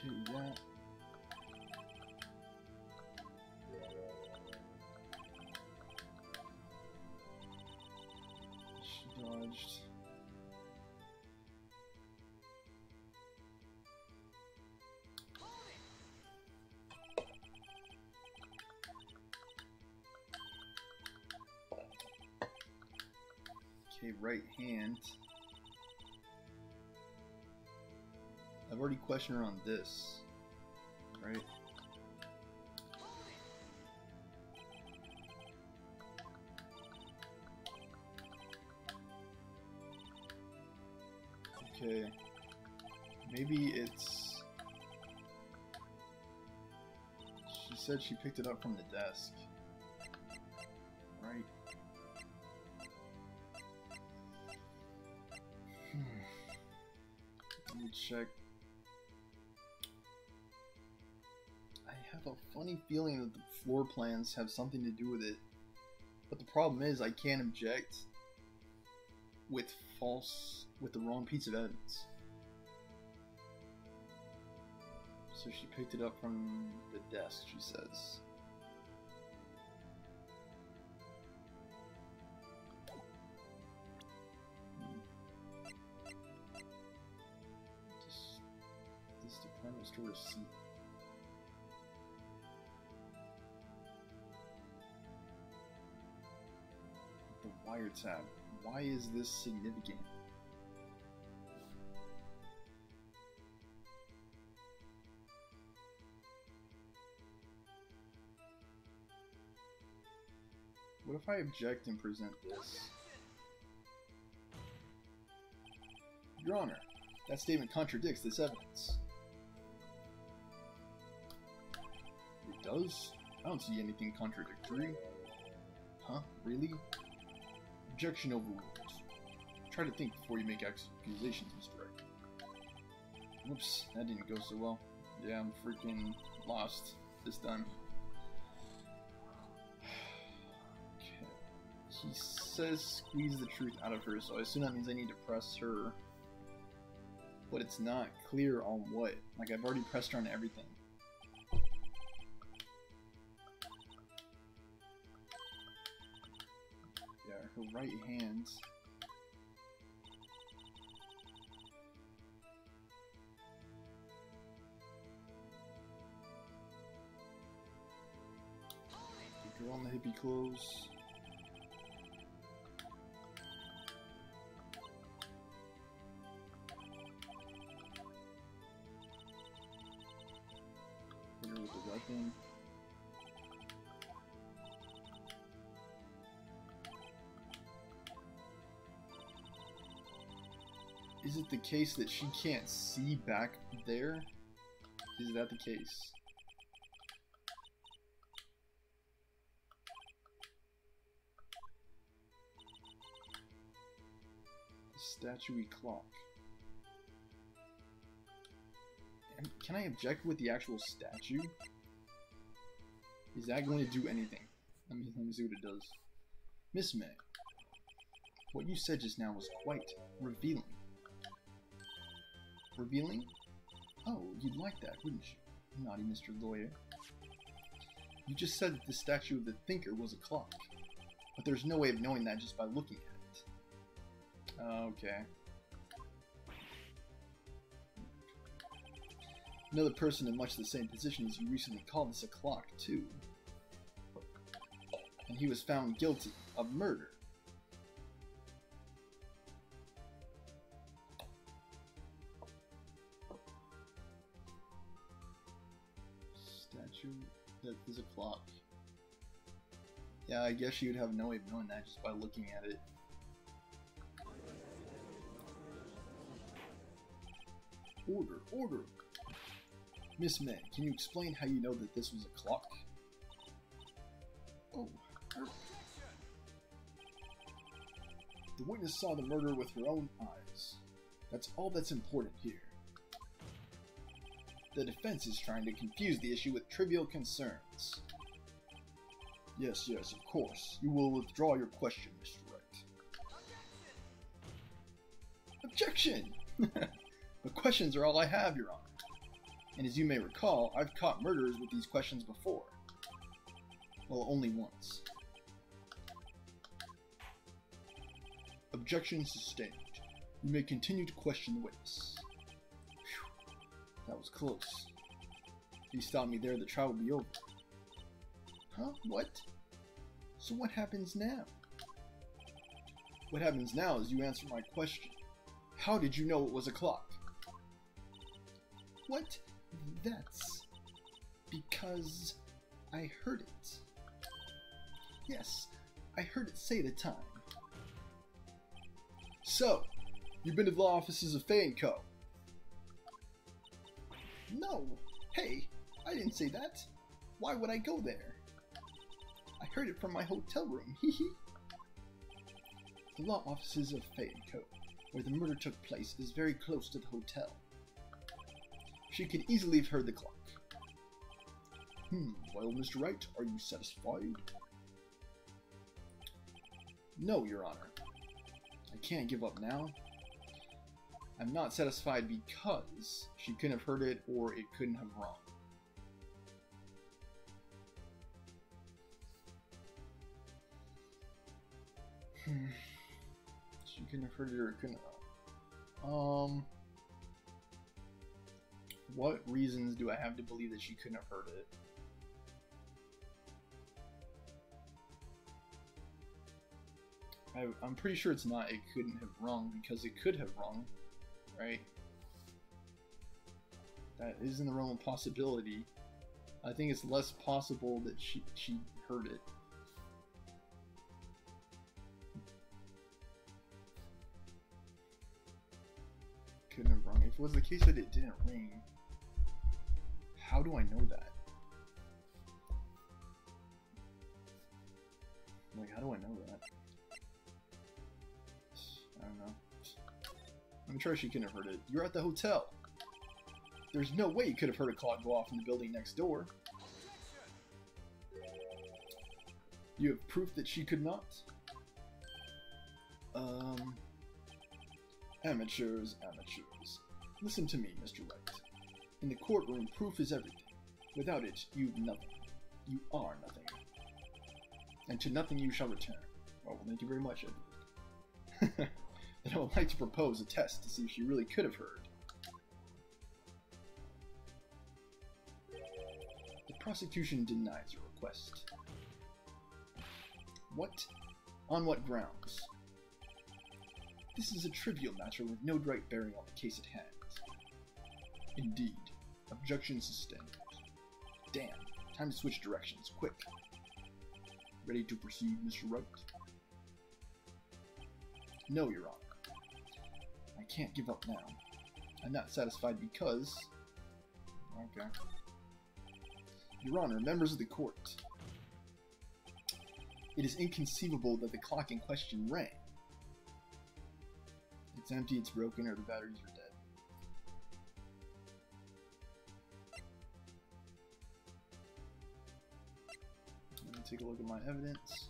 Okay, that. She dodged. Okay, right hand. I've already questioned her on this, right? Okay, maybe it's... She said she picked it up from the desk, right? Let me check. I have have a funny feeling that the floor plans have something to do with it. But the problem is I can't object with the wrong piece of evidence. So she picked it up from the desk, she says. This department store receipt. The wiretap. Why is this significant? What if I object and present this? Your Honor, that statement contradicts this evidence. It does? I don't see anything contradictory. Huh? Really? Objection overruled. Try to think before you make accusations, Mr. Wright. Whoops, that didn't go so well. Yeah, I'm freaking lost this time. Okay. He says squeeze the truth out of her, so I assume that means I need to press her. But it's not clear on what. Like, I've already pressed her on everything. Yeah, her right hand. The girl in the hippie clothes. Hit her with the weapon. Is it the case that she can't see back there? Is that the case? The statuey clock. Can I object with the actual statue? Is that going to do anything? Let me see what it does. Miss May, what you said just now was quite revealing. Revealing? Oh, you'd like that, wouldn't you? Naughty Mr. Lawyer. You just said that the statue of the thinker was a clock. But there's no way of knowing that just by looking at it. Okay. Another person in much the same position as you recently called this a clock, too. And he was found guilty of murder. That is a clock. Yeah, I guess you'd have no way of knowing that just by looking at it. Order, order! Miss May, can you explain how you know that this was a clock? Oh, her. The witness saw the murder with her own eyes. That's all that's important here. The defense is trying to confuse the issue with trivial concerns. Yes, yes, of course. You will withdraw your question, Mr. Wright. Objection! The questions are all I have, Your Honor. And as you may recall, I've caught murderers with these questions before. Well, only once. Objection sustained. You may continue to question the witness. That was close. If you stopped me there, the trial would be over. Huh? What? So what happens now? What happens now is you answer my question. How did you know it was a clock? What? That's because I heard it. Yes, I heard it say the time. So, you've been to the law offices of Fay & Co. No! Hey, I didn't say that. Why would I go there? I heard it from my hotel room, hee hee. The law offices of Fay & Co., where the murder took place, is very close to the hotel. She could easily have heard the clock. Well, Mr. Wright, are you satisfied? No, Your Honor. I can't give up now. I'm not satisfied because she couldn't have heard it or it couldn't have rung. She couldn't have heard it or it couldn't have rung. What reasons do I have to believe that she couldn't have heard it? I'm pretty sure it's not it couldn't have rung, because it could have rung, right? That is in the realm of possibility. I think it's less possible that she heard it. Couldn't have rung. If it was the case that it didn't ring, how do I know that? Like, how do I know that? I don't know. I'm sure she couldn't have heard it. You're at the hotel. There's no way you could have heard a clock go off in the building next door. You have proof that she could not? Amateurs, amateurs. Listen to me, Mr. Wright. In the courtroom, proof is everything. Without it, you've nothing. You are nothing. And to nothing you shall return. Well, thank you very much, Edward. Then I would like to propose a test to see if she really could have heard. The prosecution denies your request. What? On what grounds? This is a trivial matter with no direct bearing on the case at hand. Indeed. Objection sustained. Damn. Time to switch directions. Quick. Ready to proceed, Mr. Wright? No, Your Honor. I can't give up now. I'm not satisfied because... Okay. Your Honor, members of the court. It is inconceivable that the clock in question rang. It's empty, it's broken, or the batteries are dead. Let me take a look at my evidence.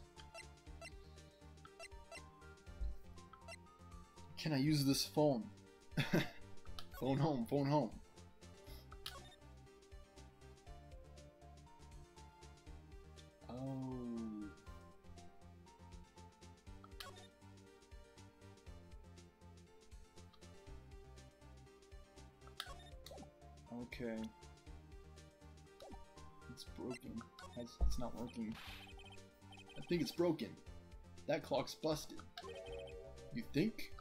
Can I use this phone? Phone home, phone home. Oh. Okay. It's broken. It's not working. I think it's broken. That clock's busted. You think?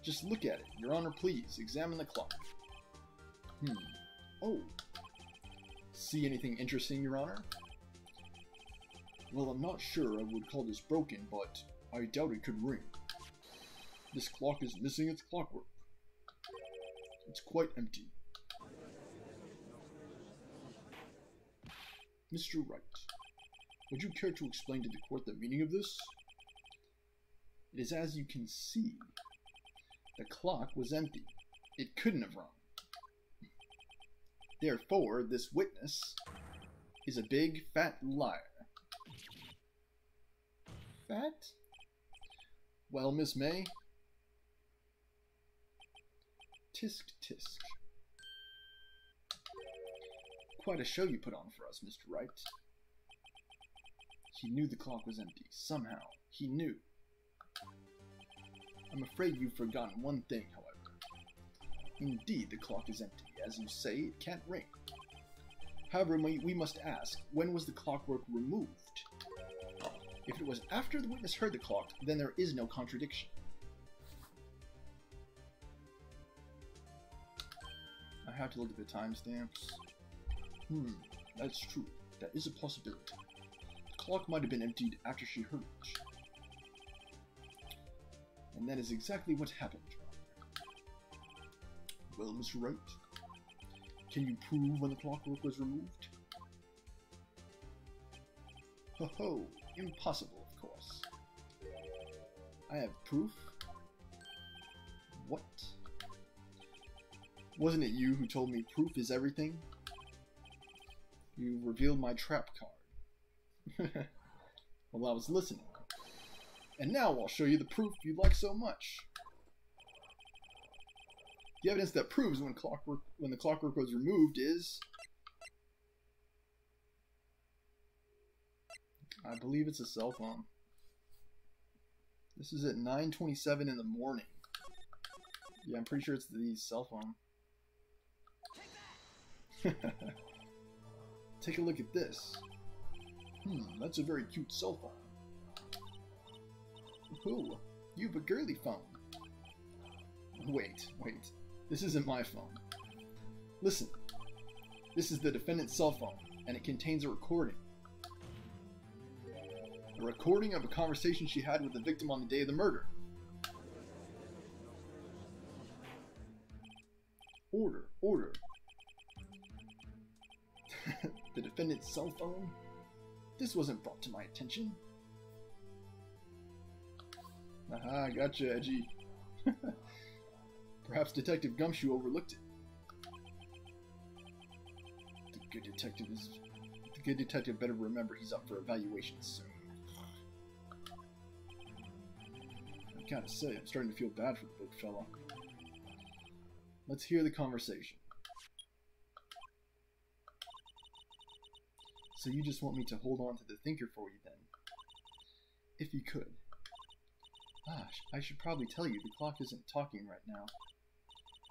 Just look at it. Your Honor, please. Examine the clock. Oh. See anything interesting, Your Honor? Well, I'm not sure I would call this broken, but I doubt it could ring. This clock is missing its clockwork. It's quite empty. Mr. Wright, would you care to explain to the court the meaning of this? It is as you can see. The clock was empty. It couldn't have rung. Therefore, this witness is a big, fat liar. Fat? Well, Miss May? Tisk, tisk. Quite a show you put on for us, Mr. Wright. He knew the clock was empty. Somehow, he knew. I'm afraid you've forgotten one thing, however. Indeed, the clock is empty. As you say, it can't ring. However, we must ask, when was the clockwork removed? If it was after the witness heard the clock, then there is no contradiction. I have to look at the timestamps. That's true. That is a possibility. The clock might have been emptied after she heard it. And that is exactly what happened. Well, Mr. Wright, can you prove when the clockwork was removed? Ho ho, impossible, of course. I have proof. What? Wasn't it you who told me proof is everything? You revealed my trap card. Well, I was listening. And now I'll show you the proof you like so much. The evidence that proves when the clockwork was removed is... I believe it's a cell phone. This is at 9:27 in the morning. Yeah, I'm pretty sure it's the cell phone. Take a look at this. That's a very cute cell phone. Ooh, you have a girly phone. Wait. This isn't my phone. Listen. This is the defendant's cell phone, and it contains a recording. A recording of a conversation she had with the victim on the day of the murder. Order. The defendant's cell phone? This wasn't brought to my attention. Aha, gotcha, Edgy. Perhaps Detective Gumshoe overlooked it. The good detective better remember he's up for evaluation soon. I gotta say, I'm starting to feel bad for the big fella. Let's hear the conversation. So you just want me to hold on to the thinker for you then? If you could. I should probably tell you the clock isn't talking right now.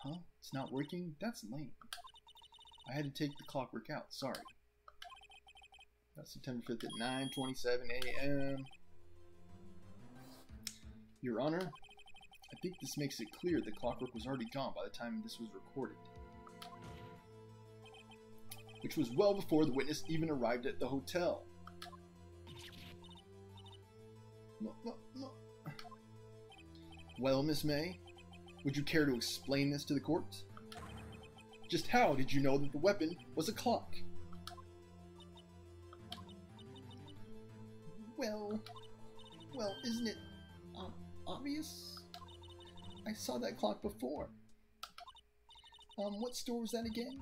Huh? It's not working? That's lame. I had to take the clockwork out, sorry. That's September 5th at 9:27 a.m. Your Honor, I think this makes it clear the clockwork was already gone by the time this was recorded. Which was well before the witness even arrived at the hotel. No. Well, Miss May, would you care to explain this to the court? Just how did you know that the weapon was a clock? Well, isn't it obvious? I saw that clock before. What store was that again?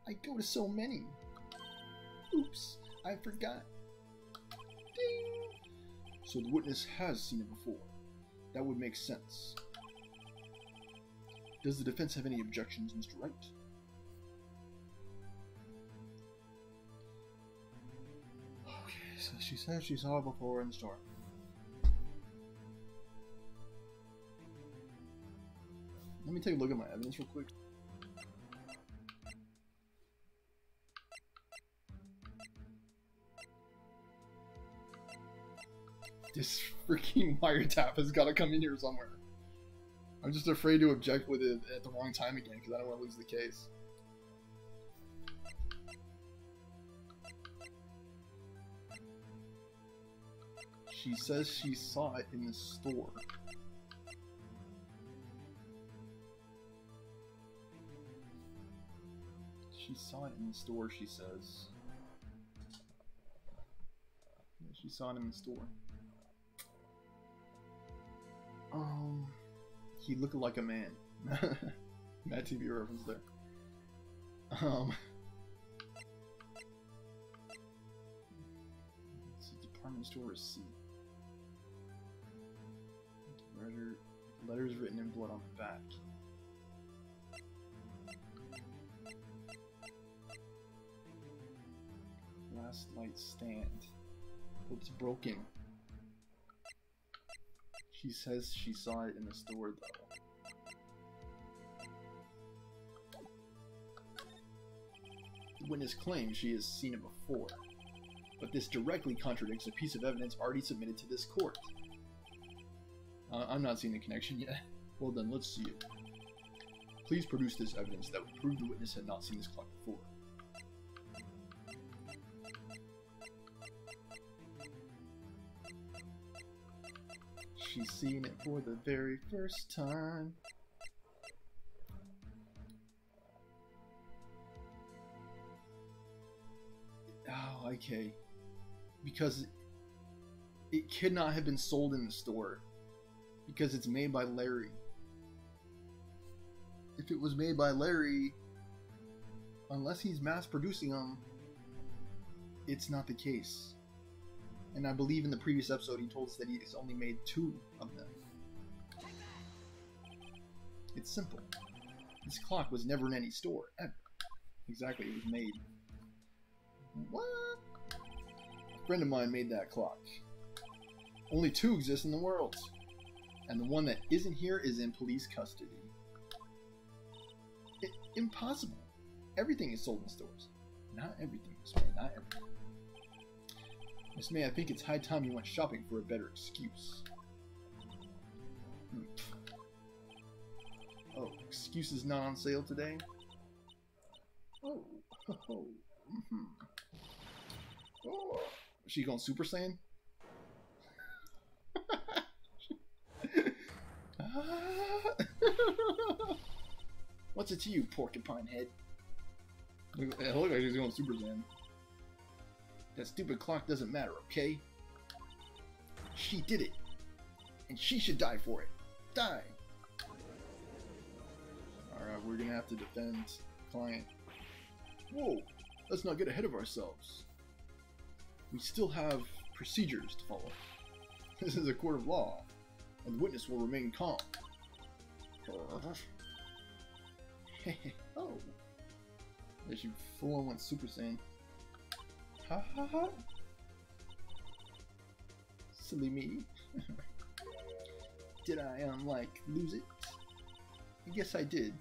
I go to so many. Oops, I forgot. Ding! So the witness has seen it before. That would make sense. Does the defense have any objections, Mr. Wright? Okay, so she says she saw it before in the store. Let me take a look at my evidence real quick. This freaking wiretap has got to come in here somewhere. I'm just afraid to object with it at the wrong time again because I don't want to lose the case. She says she saw it in the store. She saw it in the store, she says. Yeah, she saw it in the store. He looked like a man. Mad TV reference there. It's a department store receipt. Letters written in blood on the back. Last light stand. It's broken. She says she saw it in the store, though. The witness claims she has seen it before, but this directly contradicts a piece of evidence already submitted to this court. I'm not seeing the connection yet. Well then, let's see it. Please produce this evidence that would prove the witness had not seen this clock before. She's seen it for the very first time. Oh, okay. Because it could not have been sold in the store. Because it's made by Larry. If it was made by Larry, unless he's mass producing them, it's not the case. And I believe in the previous episode he told us that he's only made 2 of them. It's simple. This clock was never in any store, ever. Exactly, it was made. What? A friend of mine made that clock. Only 2 exist in the world. And the one that isn't here is in police custody. Impossible. Everything is sold in stores. Not everything, Miss May, not everything. Miss May, I think it's high time you went shopping for a better excuse. Oh, excuses not on sale today? Oh, oh, oh. Is she going Super Saiyan? What's it to you, porcupine head? It looked like he's going Super Saiyan. That stupid clock doesn't matter, okay? She did it. And she should die for it. Die! Alright, we're gonna have to defend the client. Whoa! Let's not get ahead of ourselves. We still have procedures to follow. This is a court of law, and the witness will remain calm. Oh. There she full on went Super Saiyan. Ha ha ha. Silly me. Did I, lose it? I guess I did.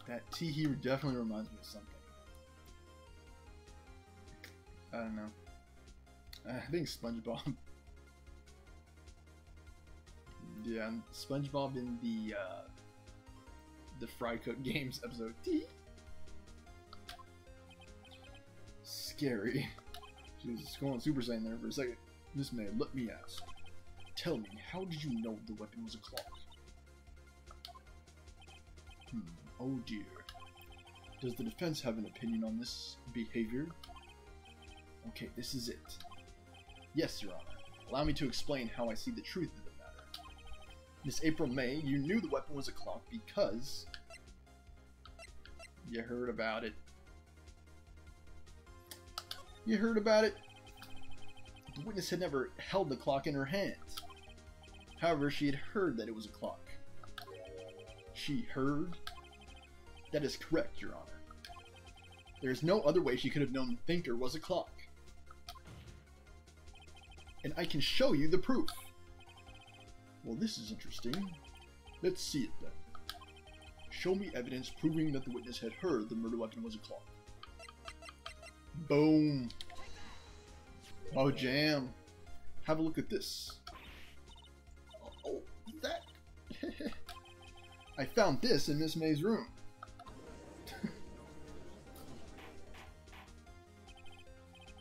That tee-hee definitely reminds me of something. I don't know. I think SpongeBob. Yeah, SpongeBob in the Fry Cook Games episode. Scary. She was just going Super Saiyan there for a second. Miss May, let me ask. Tell me, how did you know the weapon was a clock? Oh dear. Does the defense have an opinion on this behavior? Okay, this is it. Yes, Your Honor. Allow me to explain how I see the truth of the matter. Miss April May, you knew the weapon was a clock because you heard about it. You heard about it? The witness had never held the clock in her hands. However, she had heard that it was a clock. She heard? That is correct, Your Honor. There is no other way she could have known the thinker was a clock. And I can show you the proof. Well, this is interesting. Let's see it then. Show me evidence proving that the witness had heard the murder weapon was a clock. Boom. Oh, jam. Have a look at this. Oh, that. I found this in Miss May's room.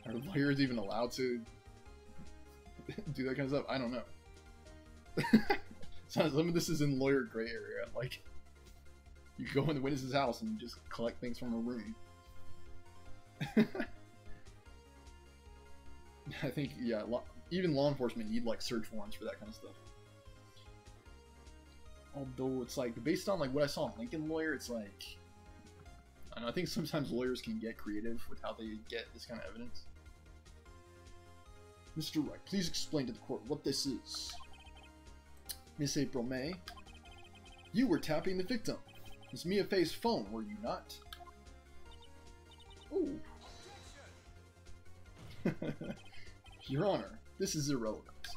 Are lawyers even allowed to do that kind of stuff? I don't know. Some of this is in lawyer gray area. Like, you go in the witness's house and you just collect things from a room. I think, yeah, even law enforcement need like search warrants for that kind of stuff. Although it's like, based on like what I saw in Lincoln Lawyer, it's like, I don't know, I think sometimes lawyers can get creative with how they get this kind of evidence. Mr. Wright, please explain to the court what this is. Miss April May, you were tapping the victim. Miss Mia Fey's phone, were you not? Oh. Your Honor, this is irrelevant.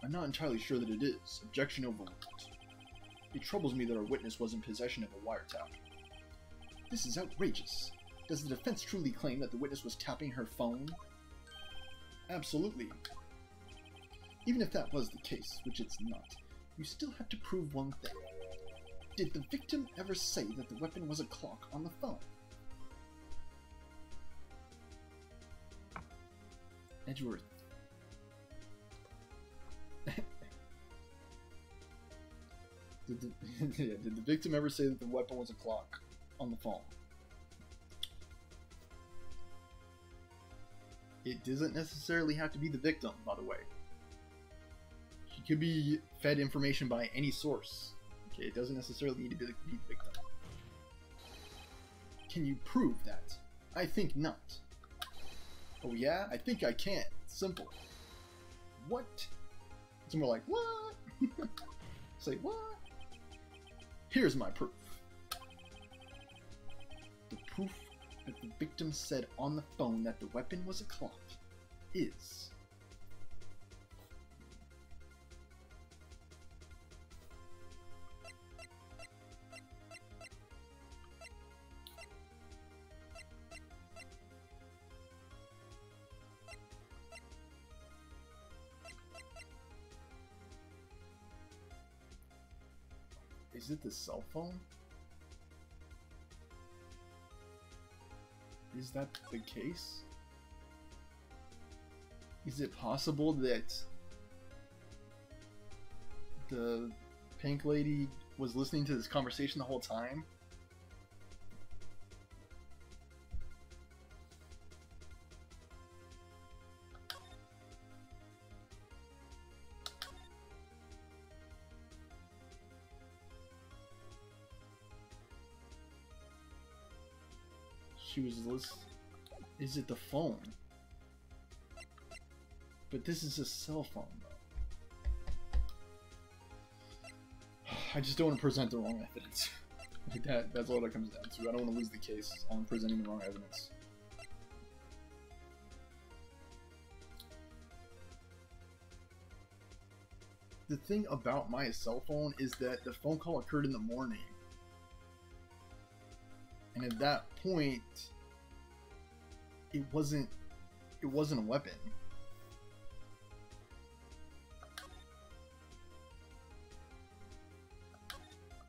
I'm not entirely sure that it is. Objection overruled. It troubles me that our witness was in possession of a wiretap. This is outrageous. Does the defense truly claim that the witness was tapping her phone? Absolutely. Even if that was the case, which it's not, you still have to prove one thing. Did the victim ever say that the weapon was a clock on the phone? Edgeworth. Did the victim ever say that the weapon was a clock on the phone? It doesn't necessarily have to be the victim, by the way. She could be fed information by any source. Okay, it doesn't necessarily need to be the victim. Can you prove that? I think not. Oh yeah? I think I can. Simple. What? It's more like, what? Say, what? Here's my proof. The proof that the victim said on the phone that the weapon was a clock is... Is it the cell phone? Is that the case? Is it possible that the pink lady was listening to this conversation the whole time? She was listening. Is it the phone? But this is a cell phone, though. I just don't want to present the wrong evidence. Like that's all that comes down to. I don't want to lose the case on presenting the wrong evidence. The thing about my cell phone is that the phone call occurred in the morning. And at that point, it wasn't a weapon.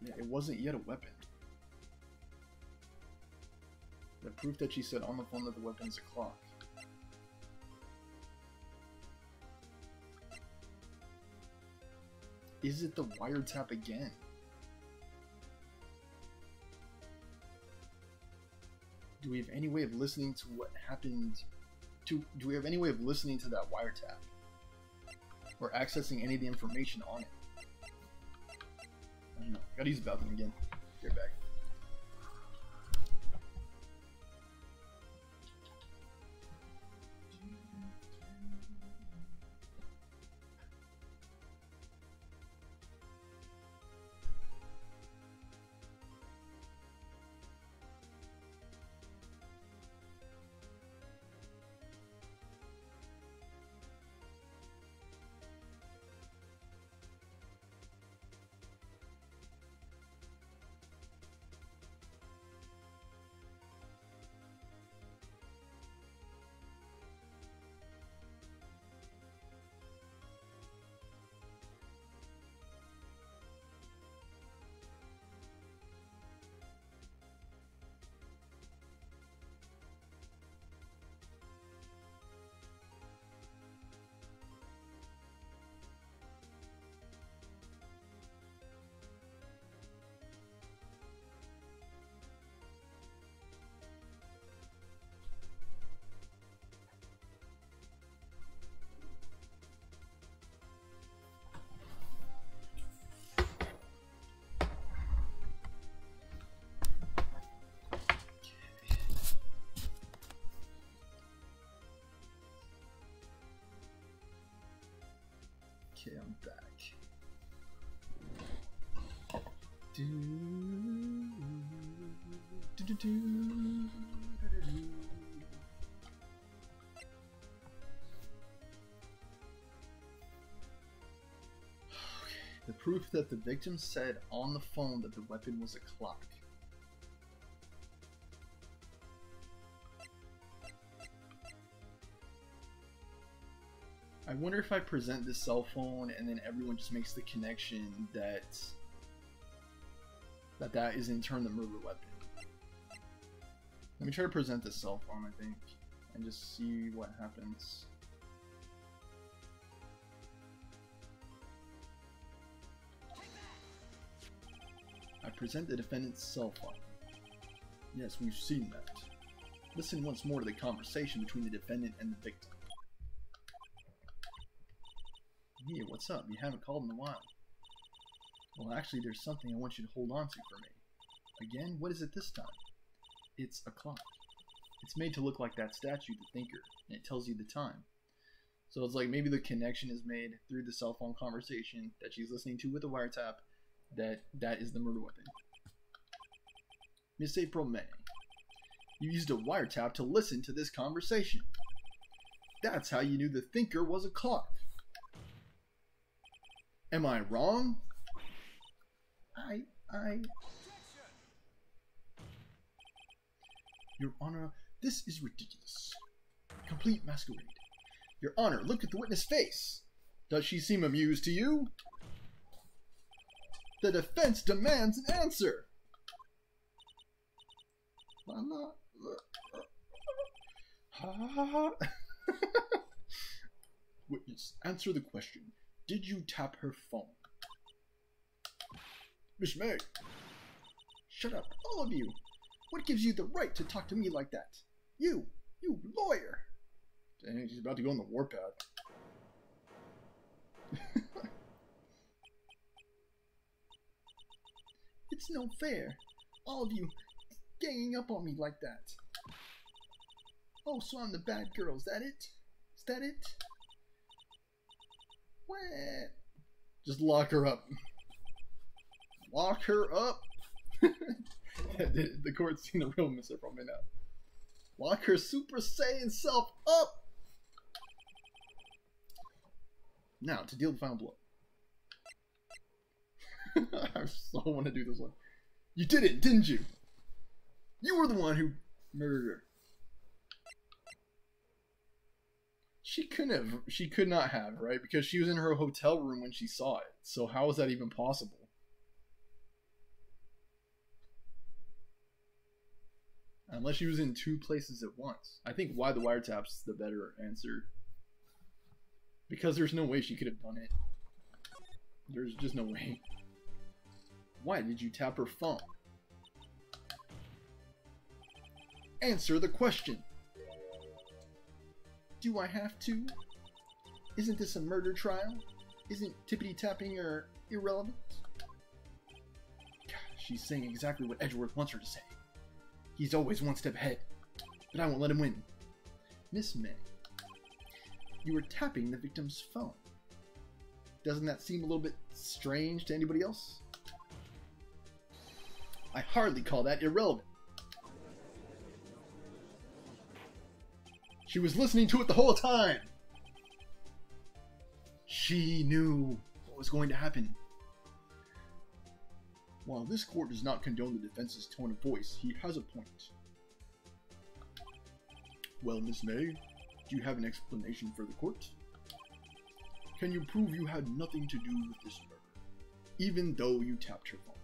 Yeah, it wasn't yet a weapon. The proof that she said on the phone that the weapon is a clock. Is it the wiretap again? Do we have any way of listening to what happened? Do we have any way of listening to that wiretap? Or accessing any of the information on it? I don't know. Gotta use the bathroom again. Get back. Okay, I'm back. The proof that the victim said on the phone that the weapon was a clock. I wonder if I present this cell phone and then everyone just makes the connection that that is in turn the murder weapon. Let me try to present this cell phone, I think, and just see what happens. I present the defendant's cell phone. Yes, we've seen that. Listen once more to the conversation between the defendant and the victim. Mia, what's up? You haven't called in a while. Well, actually, there's something I want you to hold on to for me. Again, what is it this time? It's a clock. It's made to look like that statue, the Thinker, and it tells you the time. So it's like maybe the connection is made through the cell phone conversation that she's listening to with the wiretap. That is the murder weapon. Miss April May, you used a wiretap to listen to this conversation. That's how you knew the Thinker was a clock. Am I wrong? Your Honor, this is ridiculous. Complete masquerade. Your Honor, look at the witness' face. Does she seem amused to you? The defense demands an answer. Witness, answer the question. Did you tap her phone? Miss May. Shut up, all of you. What gives you the right to talk to me like that? You lawyer. Dang, she's about to go on the warpath. It's no fair. All of you ganging up on me like that. Oh, so I'm the bad girl. Is that it? Is that it? What? Just lock her up. Lock her up. The court's seen the real Mr. from me now. Lock her Super Saiyan self up. Now to deal the final blow. I so want to do this one. You did it, didn't you? You were the one who murdered her. She could not have, right? Because she was in her hotel room when she saw it. So how is that even possible? Unless she was in two places at once. I think why the wiretap's the better answer. Because there's no way she could have done it. There's just no way. Why did you tap her phone? Answer the question. Do I have to? Isn't this a murder trial? Isn't tippity-tapping or irrelevant? God, she's saying exactly what Edgeworth wants her to say. He's always one step ahead, but I won't let him win. Miss May, you were tapping the victim's phone. Doesn't that seem a little bit strange to anybody else? I hardly call that irrelevant. She was listening to it the whole time. She knew what was going to happen. While this court does not condone the defense's tone of voice, he has a point. Well, Miss May, do you have an explanation for the court? Can you prove you had nothing to do with this murder, even though you tapped her phone?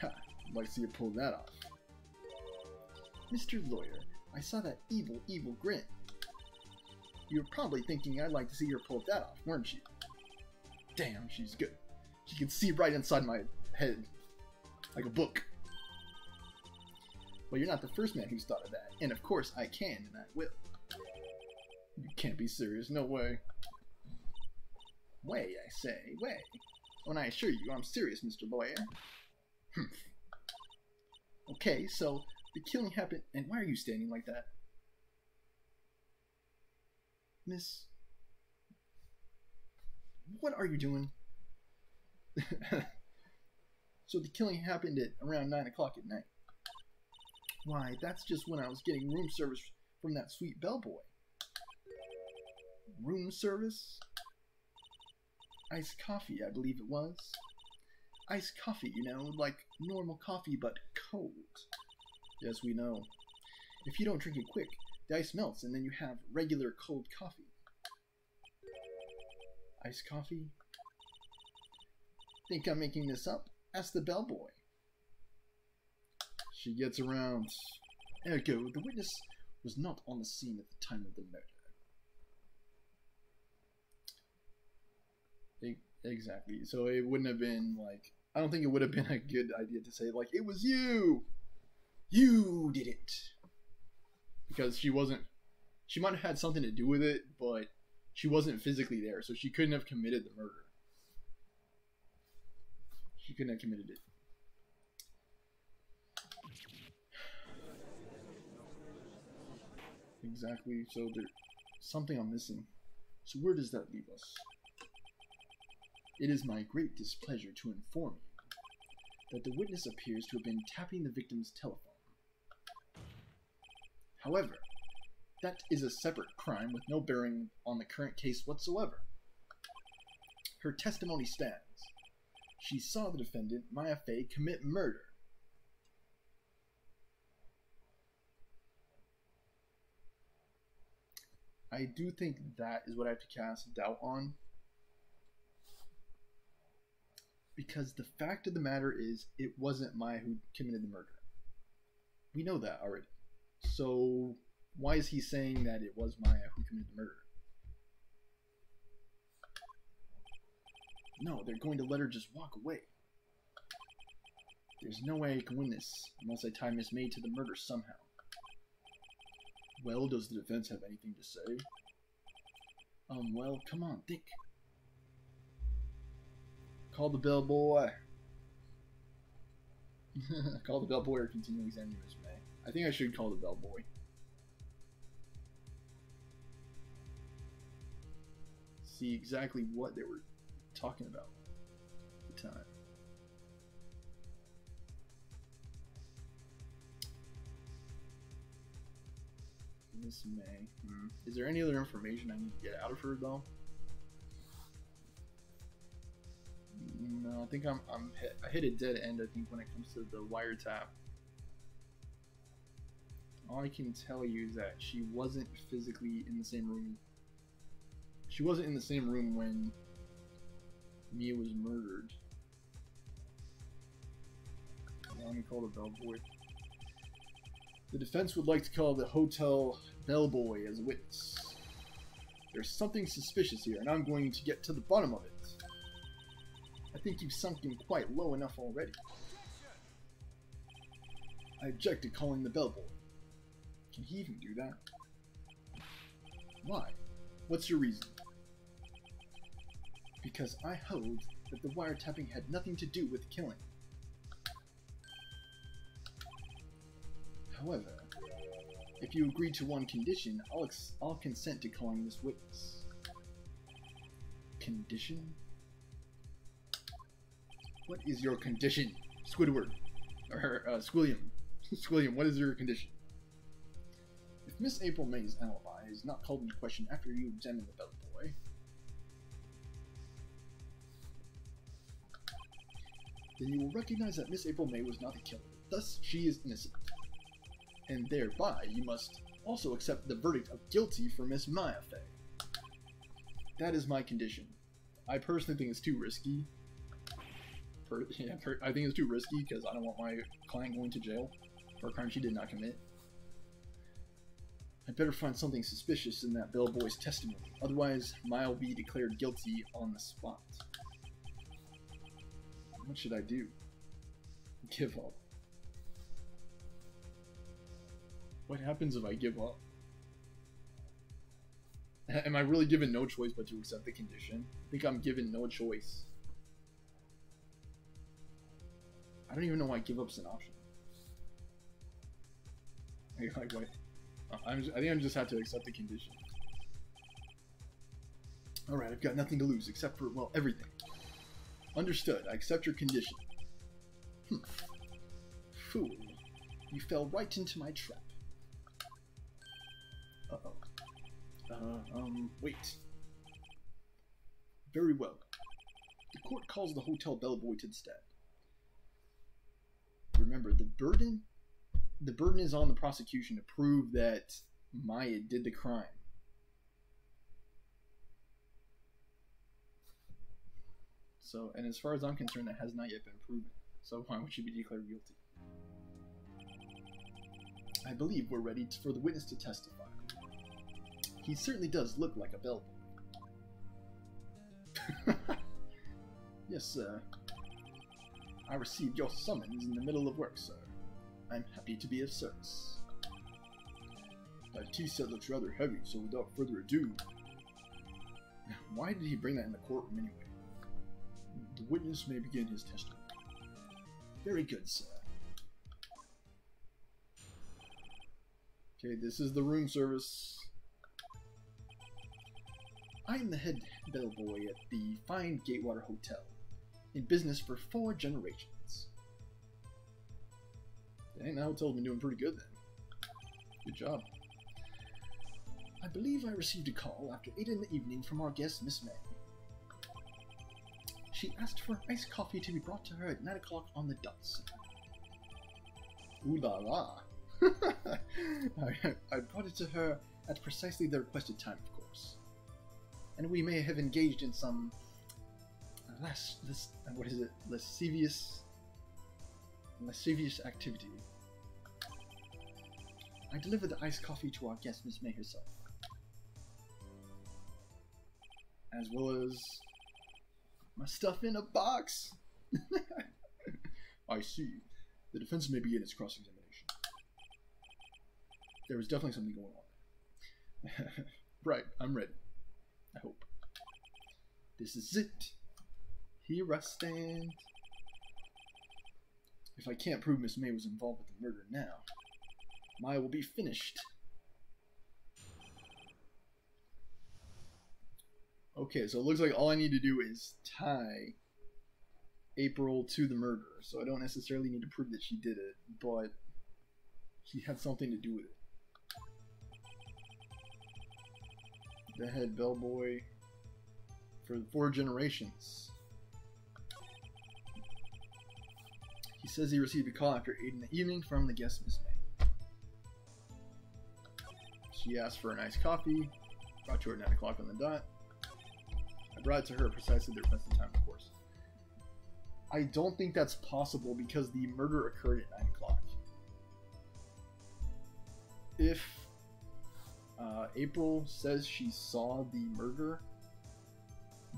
Ha, I'd like to see you pull that off. Mr. Lawyer, I saw that evil grin. You were probably thinking I'd like to see her pull that off, weren't you? Damn, she's good. She can see right inside my head. Like a book. Well, you're not the first man who's thought of that. And of course, I can and I will. You can't be serious. No way. Way, I say. Way. When I assure you, I'm serious, Mr. Lawyer. Okay, so the killing happened... And why are you standing like that? Miss... What are you doing? So the killing happened at around 9 o'clock at night. Why, that's just when I was getting room service from that sweet bellboy. Room service? Iced coffee, I believe it was. Iced coffee, you know, like normal coffee but cold. Yes, we know. If you don't drink it quick, the ice melts and then you have regular cold coffee. Iced coffee? Think I'm making this up? Ask the bellboy. She gets around. Ergo, the witness was not on the scene at the time of the murder. Exactly. So it wouldn't have been like... I don't think it would have been a good idea to say, like, it was you! You did it! Because she wasn't... She might have had something to do with it, but She wasn't physically there, so she couldn't have committed the murder. She couldn't have committed it. Exactly, so there's something I'm missing. So where does that leave us? It is my great displeasure to inform you that the witness appears to have been tapping the victim's telephone. However, that is a separate crime with no bearing on the current case whatsoever. Her testimony stands. She saw the defendant, Maya Fey, commit murder. I do think that is what I have to cast doubt on. Because the fact of the matter is, it wasn't Maya who committed the murder. We know that already. So, why is he saying that it was Maya who committed the murder? No, they're going to let her just walk away. There's no way I can win this unless I tie Miss May to the murder somehow. Well, does the defense have anything to say? Well, come on, think. Call the bellboy. Call the bellboy or continue examining Miss May. I think I should call the bellboy. See exactly what they were talking about at the time. Miss May. Is there any other information I need to get out of her though? No, I think I hit a dead end. I think when it comes to the wiretap. All I can tell you is that she wasn't physically in the same room. She wasn't in the same room when Mia was murdered. Let me call the bellboy. The defense would like to call the hotel bellboy as a witness. There's something suspicious here, and I'm going to get to the bottom of it. I think you've sunk in quite low enough already. I object to calling the bellboy. Can he even do that? Why? What's your reason? Because I hold that the wiretapping had nothing to do with the killing. However, if you agree to one condition, I'll consent to calling this witness. Condition? What is your condition, Squidward? Or, Squilliam. Squilliam, what is your condition? If Miss April May's alibi is not called into question after you examine the bellboy, then you will recognize that Miss April May was not the killer. Thus, she is innocent. And thereby, you must also accept the verdict of guilty for Miss Maya Fey. That is my condition. I personally think it's too risky. I think it's too risky because I don't want my client going to jail for a crime she did not commit. I'd better find something suspicious in that bellboy's testimony. Otherwise, Maya will be declared guilty on the spot. What should I do? Give up. What happens if I give up? Am I really given no choice but to accept the condition? I think I'm given no choice. I don't even know why give up's an option. Like what? I think I just have to accept the condition. Alright, I've got nothing to lose except for, well, everything. Understood. I accept your condition. Fool. You fell right into my trap. Wait. Very well. The court calls the hotel bellboy to the stand. Remember, the burden is on the prosecution to prove that Maya did the crime. So, and as far as I'm concerned, that has not yet been proven. So why would she be declared guilty? I believe we're ready for the witness to testify. He certainly does look like a bellboy. Yes, sir. I received your summons in the middle of work, sir. I'm happy to be of service. My tea set looks rather heavy, so without further ado... Why did he bring that in the courtroom anyway? The witness may begin his testimony. Very good, sir. Okay, this is the room service. I am the head bellboy at the fine Gatewater Hotel, in business for 4 generations. Dang, that hotel's been doing pretty good then. Good job. I believe I received a call after 8 in the evening from our guest, Miss May. She asked for iced coffee to be brought to her at 9 o'clock on the dot, sir. Ooh la la. I brought it to her at precisely the requested time, of course. And we may have engaged in some lascivious activity. I delivered the iced coffee to our guest, Miss May herself, as well as my stuff in a box. I see. The defense may begin its cross-examination. There was definitely something going on there. Right, I'm ready. I hope. This is it. Here I stand. If I can't prove Miss May was involved with the murder now, Maya will be finished. Okay, so it looks like all I need to do is tie April to the murder. So I don't necessarily need to prove that she did it, but she had something to do with it. The head bellboy for 4 generations. He says he received a call after 8 in the evening from the guest, Miss May. She asked for an iced coffee, brought to her at 9 o'clock on the dot. I brought it to her precisely the requested time, of course. I don't think that's possible because the murder occurred at 9 o'clock. If April says she saw the murder,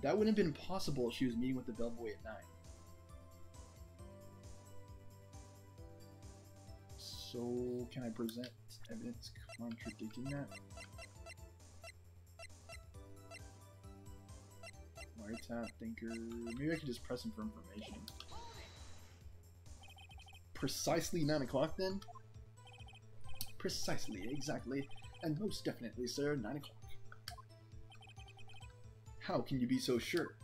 that wouldn't have been possible if she was meeting with the bellboy at 9. So, can I present evidence contradicting that? Wiretap, thinker... Maybe I could just press him for information. Precisely 9 o'clock then? Precisely, exactly. And most definitely, sir, 9 o'clock. How can you be so sure?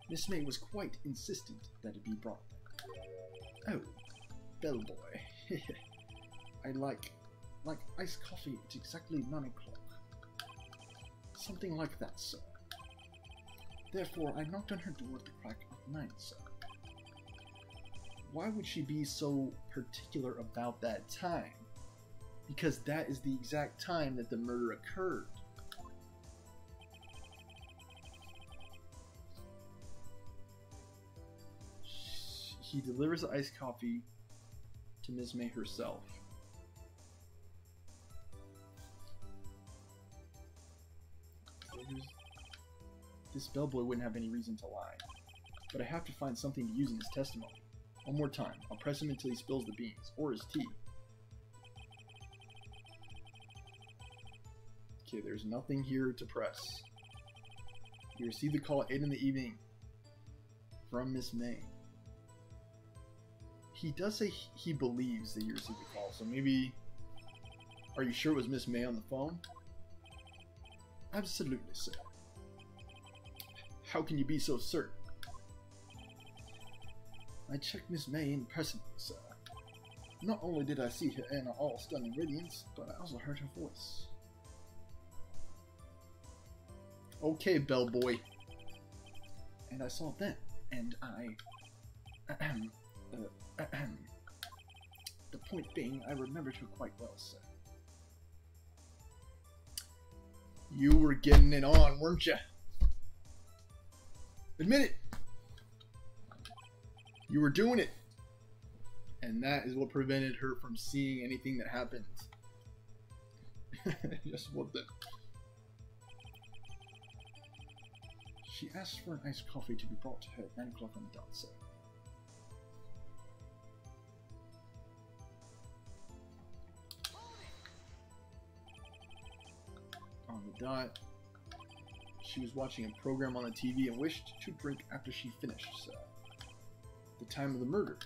Miss May was quite insistent that it be brought there. Oh, bellboy. I like iced coffee at exactly 9 o'clock. Something like that, sir. Therefore, I knocked on her door at the crack of 9, sir. Why would she be so particular about that time? Because that is the exact time that the murder occurred. He delivers the iced coffee to Ms. May herself. This bellboy wouldn't have any reason to lie. But I have to find something to use in his testimony. One more time. I'll press him until he spills the beans. Or his tea. Okay, there's nothing here to press. You received the call at 8 in the evening from Miss May. He does say he believes that you received the call, so maybe... Are you sure it was Miss May on the phone? Absolutely, sir. How can you be so certain? I checked Miss May in person, sir. Not only did I see her in all stunning radiance, but I also heard her voice. Okay, bellboy. And I saw them, and I... The point being, I remembered her quite well, sir. You were getting it on, weren't you? Admit it! You were doing it! And that is what prevented her from seeing anything that happened. Just what the... She asked for an iced coffee to be brought to her at 9 o'clock on the dot, sir. On the dot. She was watching a program on the TV and wished to drink after she finished, sir. The time of the murder.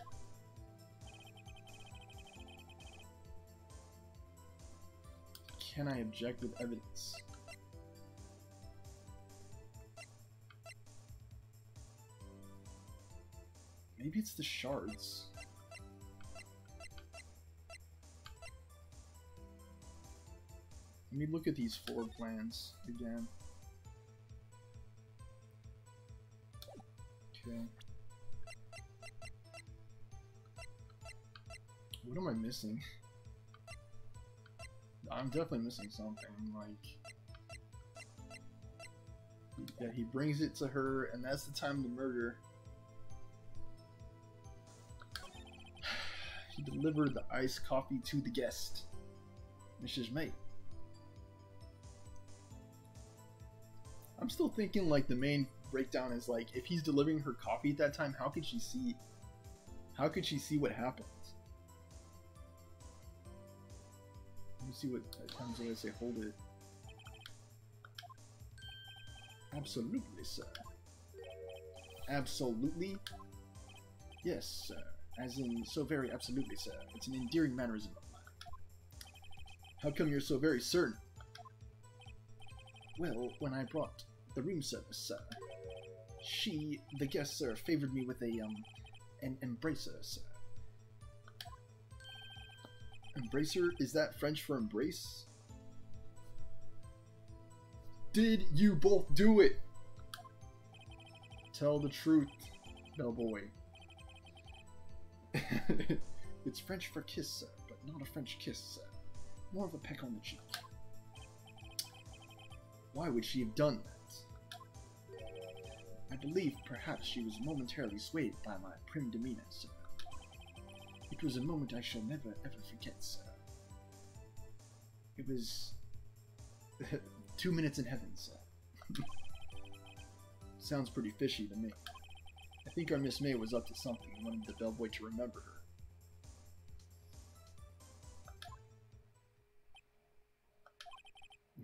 Can I object with evidence? Maybe it's the shards. Let me look at these floor plans again. Okay. What am I missing? I'm definitely missing something, like... Yeah, he brings it to her, and that's the time of the murder. He delivered the iced coffee to the guest, Mrs. May. I'm still thinking, like, the main breakdown is, like, if he's delivering her coffee at that time, how could she see what happened? Let me see what times I say hold it. Absolutely, sir. Absolutely? Yes, sir. As in, so very absolutely, sir. It's an endearing mannerism of mine. How come you're so very certain? Well, when I brought the room service, sir, the guest, sir, favored me with an embracer, sir. Embracer? Is that French for embrace? Did you both do it? Tell the truth, bellboy. It's French for kiss, sir, but not a French kiss, sir. More of a peck on the cheek. Why would she have done that? I believe perhaps she was momentarily swayed by my prim demeanor, sir. It was a moment I shall never ever forget, sir. It was 2 minutes in heaven, sir. Sounds pretty fishy to me. I think our Miss May was up to something and wanted the bellboy to remember her.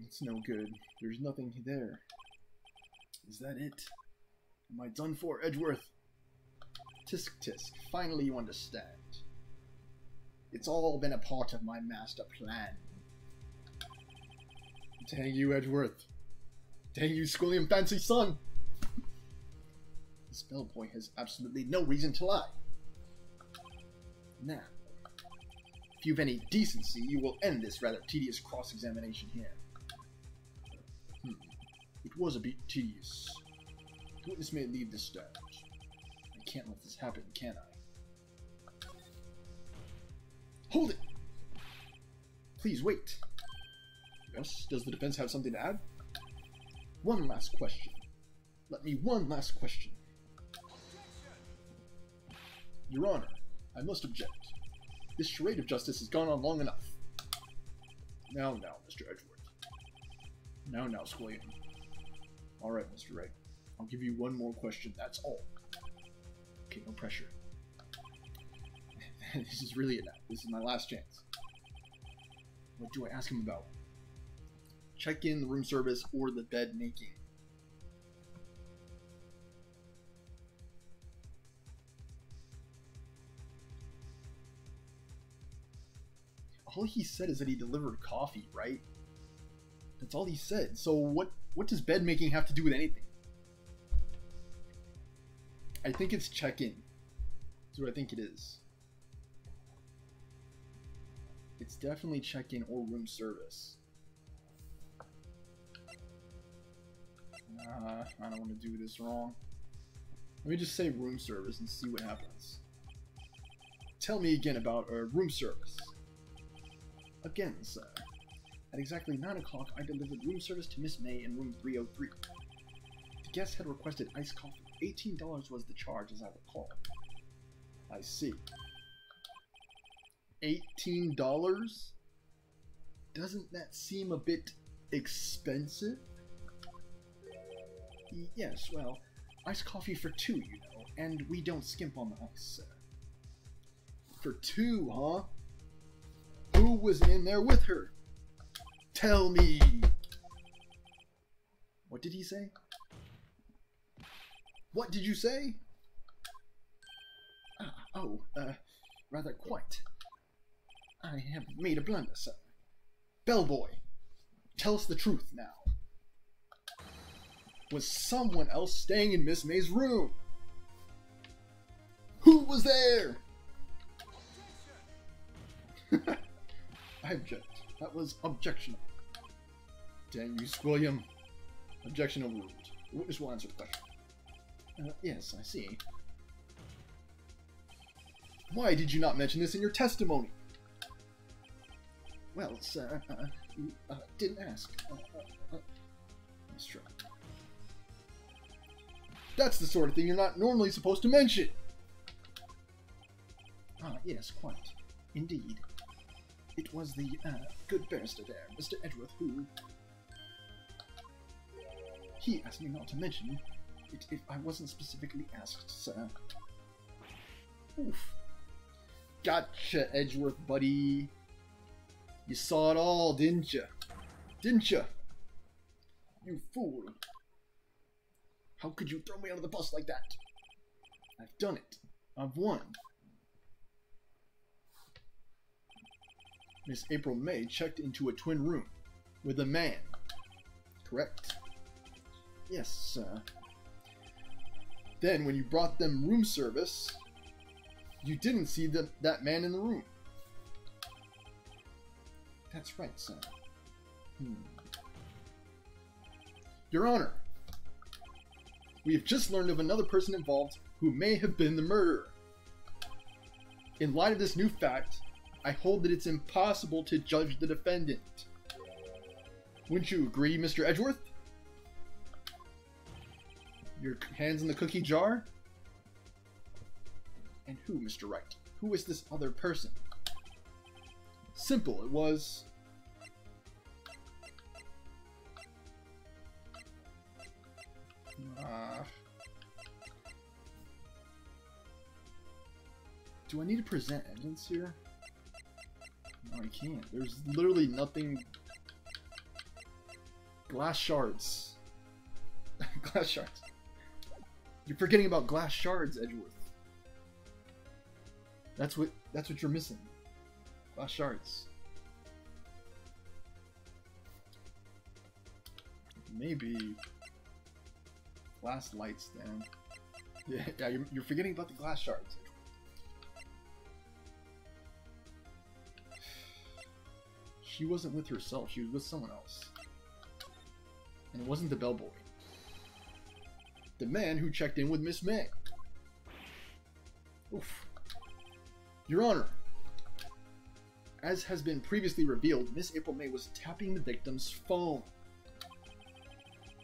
It's no good. There's nothing there. Is that it? Am I done for, Edgeworth? Tisk tisk, finally you understand. It's all been a part of my master plan. Dang you, Edgeworth. Dang you, Squilliam Fancy Son! This bellboy has absolutely no reason to lie. Now, if you've any decency, you will end this rather tedious cross-examination here. It was a bit tedious. The witness may leave the stand. I can't let this happen, can I? Hold it! Please wait. Yes, does the defense have something to add? One last question. Let me one last question. Your Honor, I must object. This charade of justice has gone on long enough. Now, Mr. Edgeworth. Now, Squilliam. Alright, Mr. Wright. I'll give you one more question, that's all. Okay, no pressure. This is really it now. This is my last chance. What do I ask him about? Check in the room service or the bed making. All he said is that he delivered coffee, right? That's all he said. So what does bed making have to do with anything? I think it's check-in. That's what I think it is. It's definitely check-in or room service. I don't want to do this wrong. Let me just say room service and see what happens. Tell me again about room service. Again, sir. At exactly 9 o'clock, I delivered room service to Miss May in room 303. The guest had requested iced coffee. $18 was the charge, as I recall. I see. $18? Doesn't that seem a bit expensive? Yes, well, iced coffee for 2, you know, and we don't skimp on the ice, sir. For 2, huh? Who was in there with her? Tell me! What did he say? What did you say? Rather quite. I have made a blunder, sir. Bellboy, tell us the truth now. Was someone else staying in Miss May's room? Who was there? I object. That was objectionable. Dang you, Squilliam. Objection overruled. The witness will answer the question. Yes, I see. Why did you not mention this in your testimony? Well, sir, you didn't ask. That's true. That's the sort of thing you're not normally supposed to mention. Yes, quite. Indeed. It was the good barrister there, Mr. Edgeworth, who... He asked me not to mention it if I wasn't specifically asked, sir. Oof. Gotcha, Edgeworth, buddy. You saw it all, didn't you? Didn't you? You fool. How could you throw me under the bus like that? I've done it. I've won. Miss April May checked into a twin room with a man. Correct? Yes, sir. Then, when you brought them room service, you didn't see that man in the room. That's right, sir. Your Honor, we have just learned of another person involved who may have been the murderer. In light of this new fact, I hold that it's impossible to judge the defendant. Wouldn't you agree, Mr. Edgeworth? Your hands in the cookie jar? And who, Mr. Wright? Who is this other person? Simple, it was... Do I need to present evidence here? No, I can't. There's literally nothing... Glass shards. Glass shards. You're forgetting about glass shards, Edgeworth. That's what you're missing. Glass shards. Maybe glass lights then. Yeah, you're forgetting about the glass shards. She wasn't with herself, she was with someone else. And it wasn't the bellboy. The man who checked in with Miss May. Oof. Your Honor, as has been previously revealed, Miss April May was tapping the victim's phone.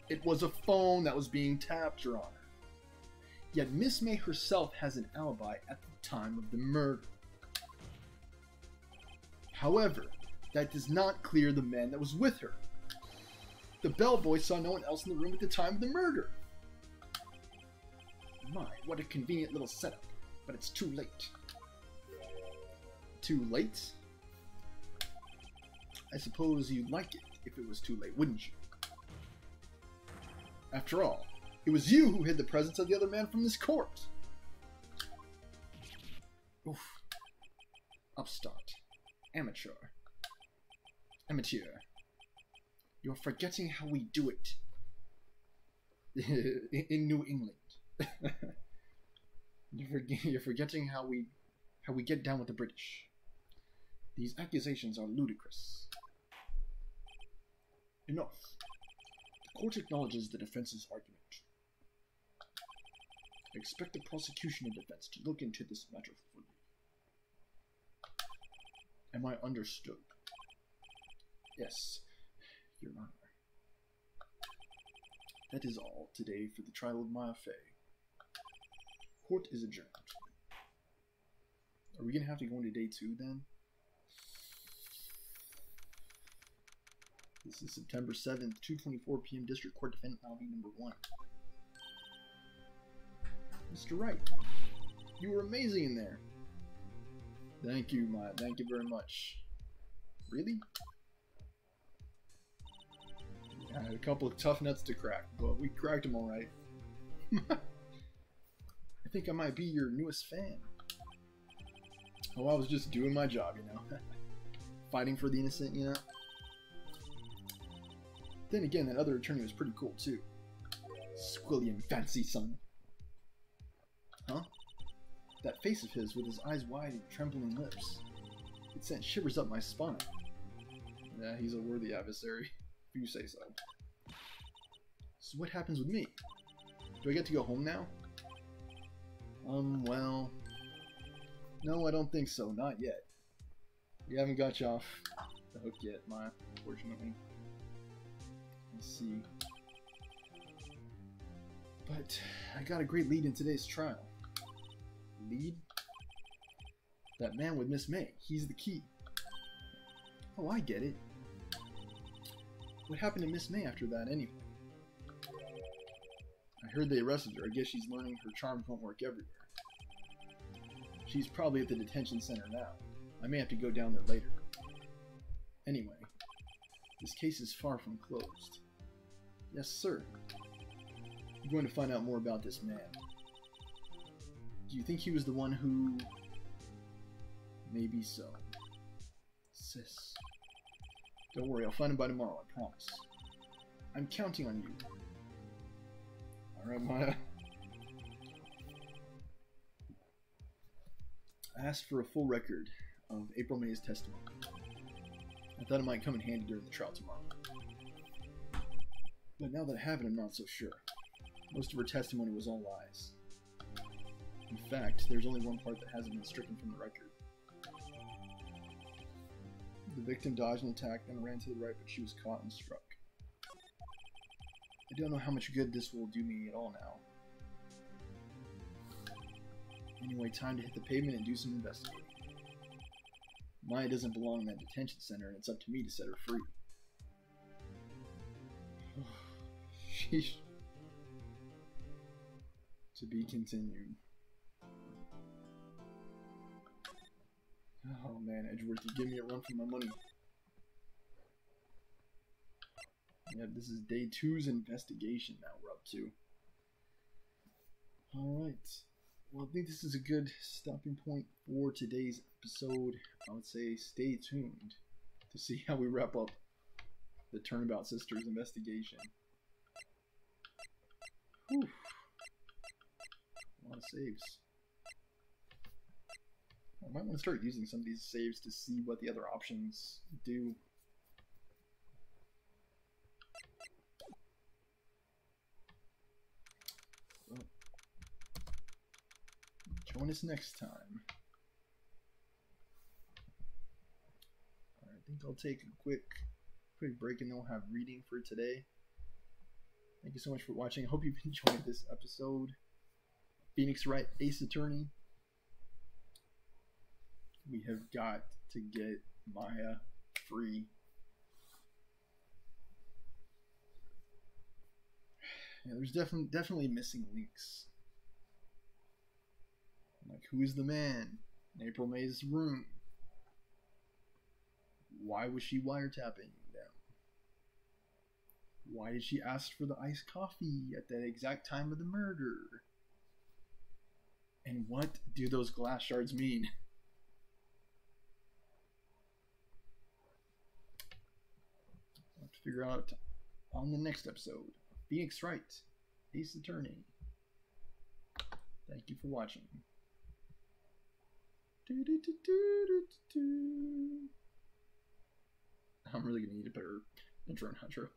It was a phone that was being tapped, Your Honor. Yet Miss May herself has an alibi at the time of the murder. However, that does not clear the man that was with her. The bellboy saw no one else in the room at the time of the murder. My, what a convenient little setup, but it's too late. Too late? I suppose you'd like it if it was too late, wouldn't you? After all, it was you who hid the presence of the other man from this court. Oof. Upstart. Amateur. You're forgetting how we do it. In New England. You're forgetting how we get down with the British. These accusations are ludicrous. Enough. The court acknowledges the defense's argument. I expect the prosecution and defense to look into this matter fully. Am I understood? Yes, Your Honor. That is all today for the trial of Maya Fey. Court is adjourned. Are we going to have to go into day 2 then? This is September 7th, 2:24 p.m. District Court Defendant Lobby number 1. Mr. Wright, you were amazing in there. Thank you, Maya. Thank you very much. Really? I had a couple of tough nuts to crack, but we cracked them all right. I think I might be your newest fan. Oh, I was just doing my job, you know. Fighting for the innocent, you know. Then again, that other attorney was pretty cool, too. Squilliam Fancy Son. Huh? That face of his with his eyes wide and trembling lips. It sent shivers up my spine. Yeah, he's a worthy adversary, if you say so. So what happens with me? Do I get to go home now? Well... No, I don't think so. Not yet. We haven't got you off the hook yet, Maya, unfortunately. Let's see. But I got a great lead in today's trial. Lead? That man with Miss May. He's the key. Oh, I get it. What happened to Miss May after that, anyway? I heard they arrested her. I guess she's learning her charms won't work everywhere. She's probably at the detention center now. I may have to go down there later. Anyway, this case is far from closed. Yes, sir. I'm going to find out more about this man. Do you think he was the one who... Maybe so. Sis. Don't worry, I'll find him by tomorrow, I promise. I'm counting on you. Alright, Maya. I asked for a full record of April May's testimony. I thought it might come in handy during the trial tomorrow. But now that I have it, I'm not so sure. Most of her testimony was all lies. In fact, there's only one part that hasn't been stricken from the record. The victim dodged an attack, then ran to the right, but she was caught and struck. I don't know how much good this will do me at all now. Anyway, time to hit the pavement and do some investigating. Maya doesn't belong in that detention center, and it's up to me to set her free. Sheesh. To be continued. Oh man, Edgeworth, you give me a run for my money. Yeah, this is day 2's investigation now we're up to. Alright. Well, I think this is a good stopping point for today's episode. I would say stay tuned to see how we wrap up the Turnabout Sisters investigation. Whew. A lot of saves. I might want to start using some of these saves to see what the other options do. Well, join us next time. Alright, I think I'll take a quick break and then we'll have reading for today. Thank you so much for watching. I hope you've enjoyed this episode. Phoenix Wright, Ace Attorney. We have got to get Maya free. Yeah, there's definitely missing links. Like, who is the man in April May's room? Why was she wiretapping them? Why did she ask for the iced coffee at that exact time of the murder? And what do those glass shards mean? I'll have to figure out on the next episode. Phoenix Wright, Ace Attorney. Thank you for watching. I'm really gonna need a better intro and outro.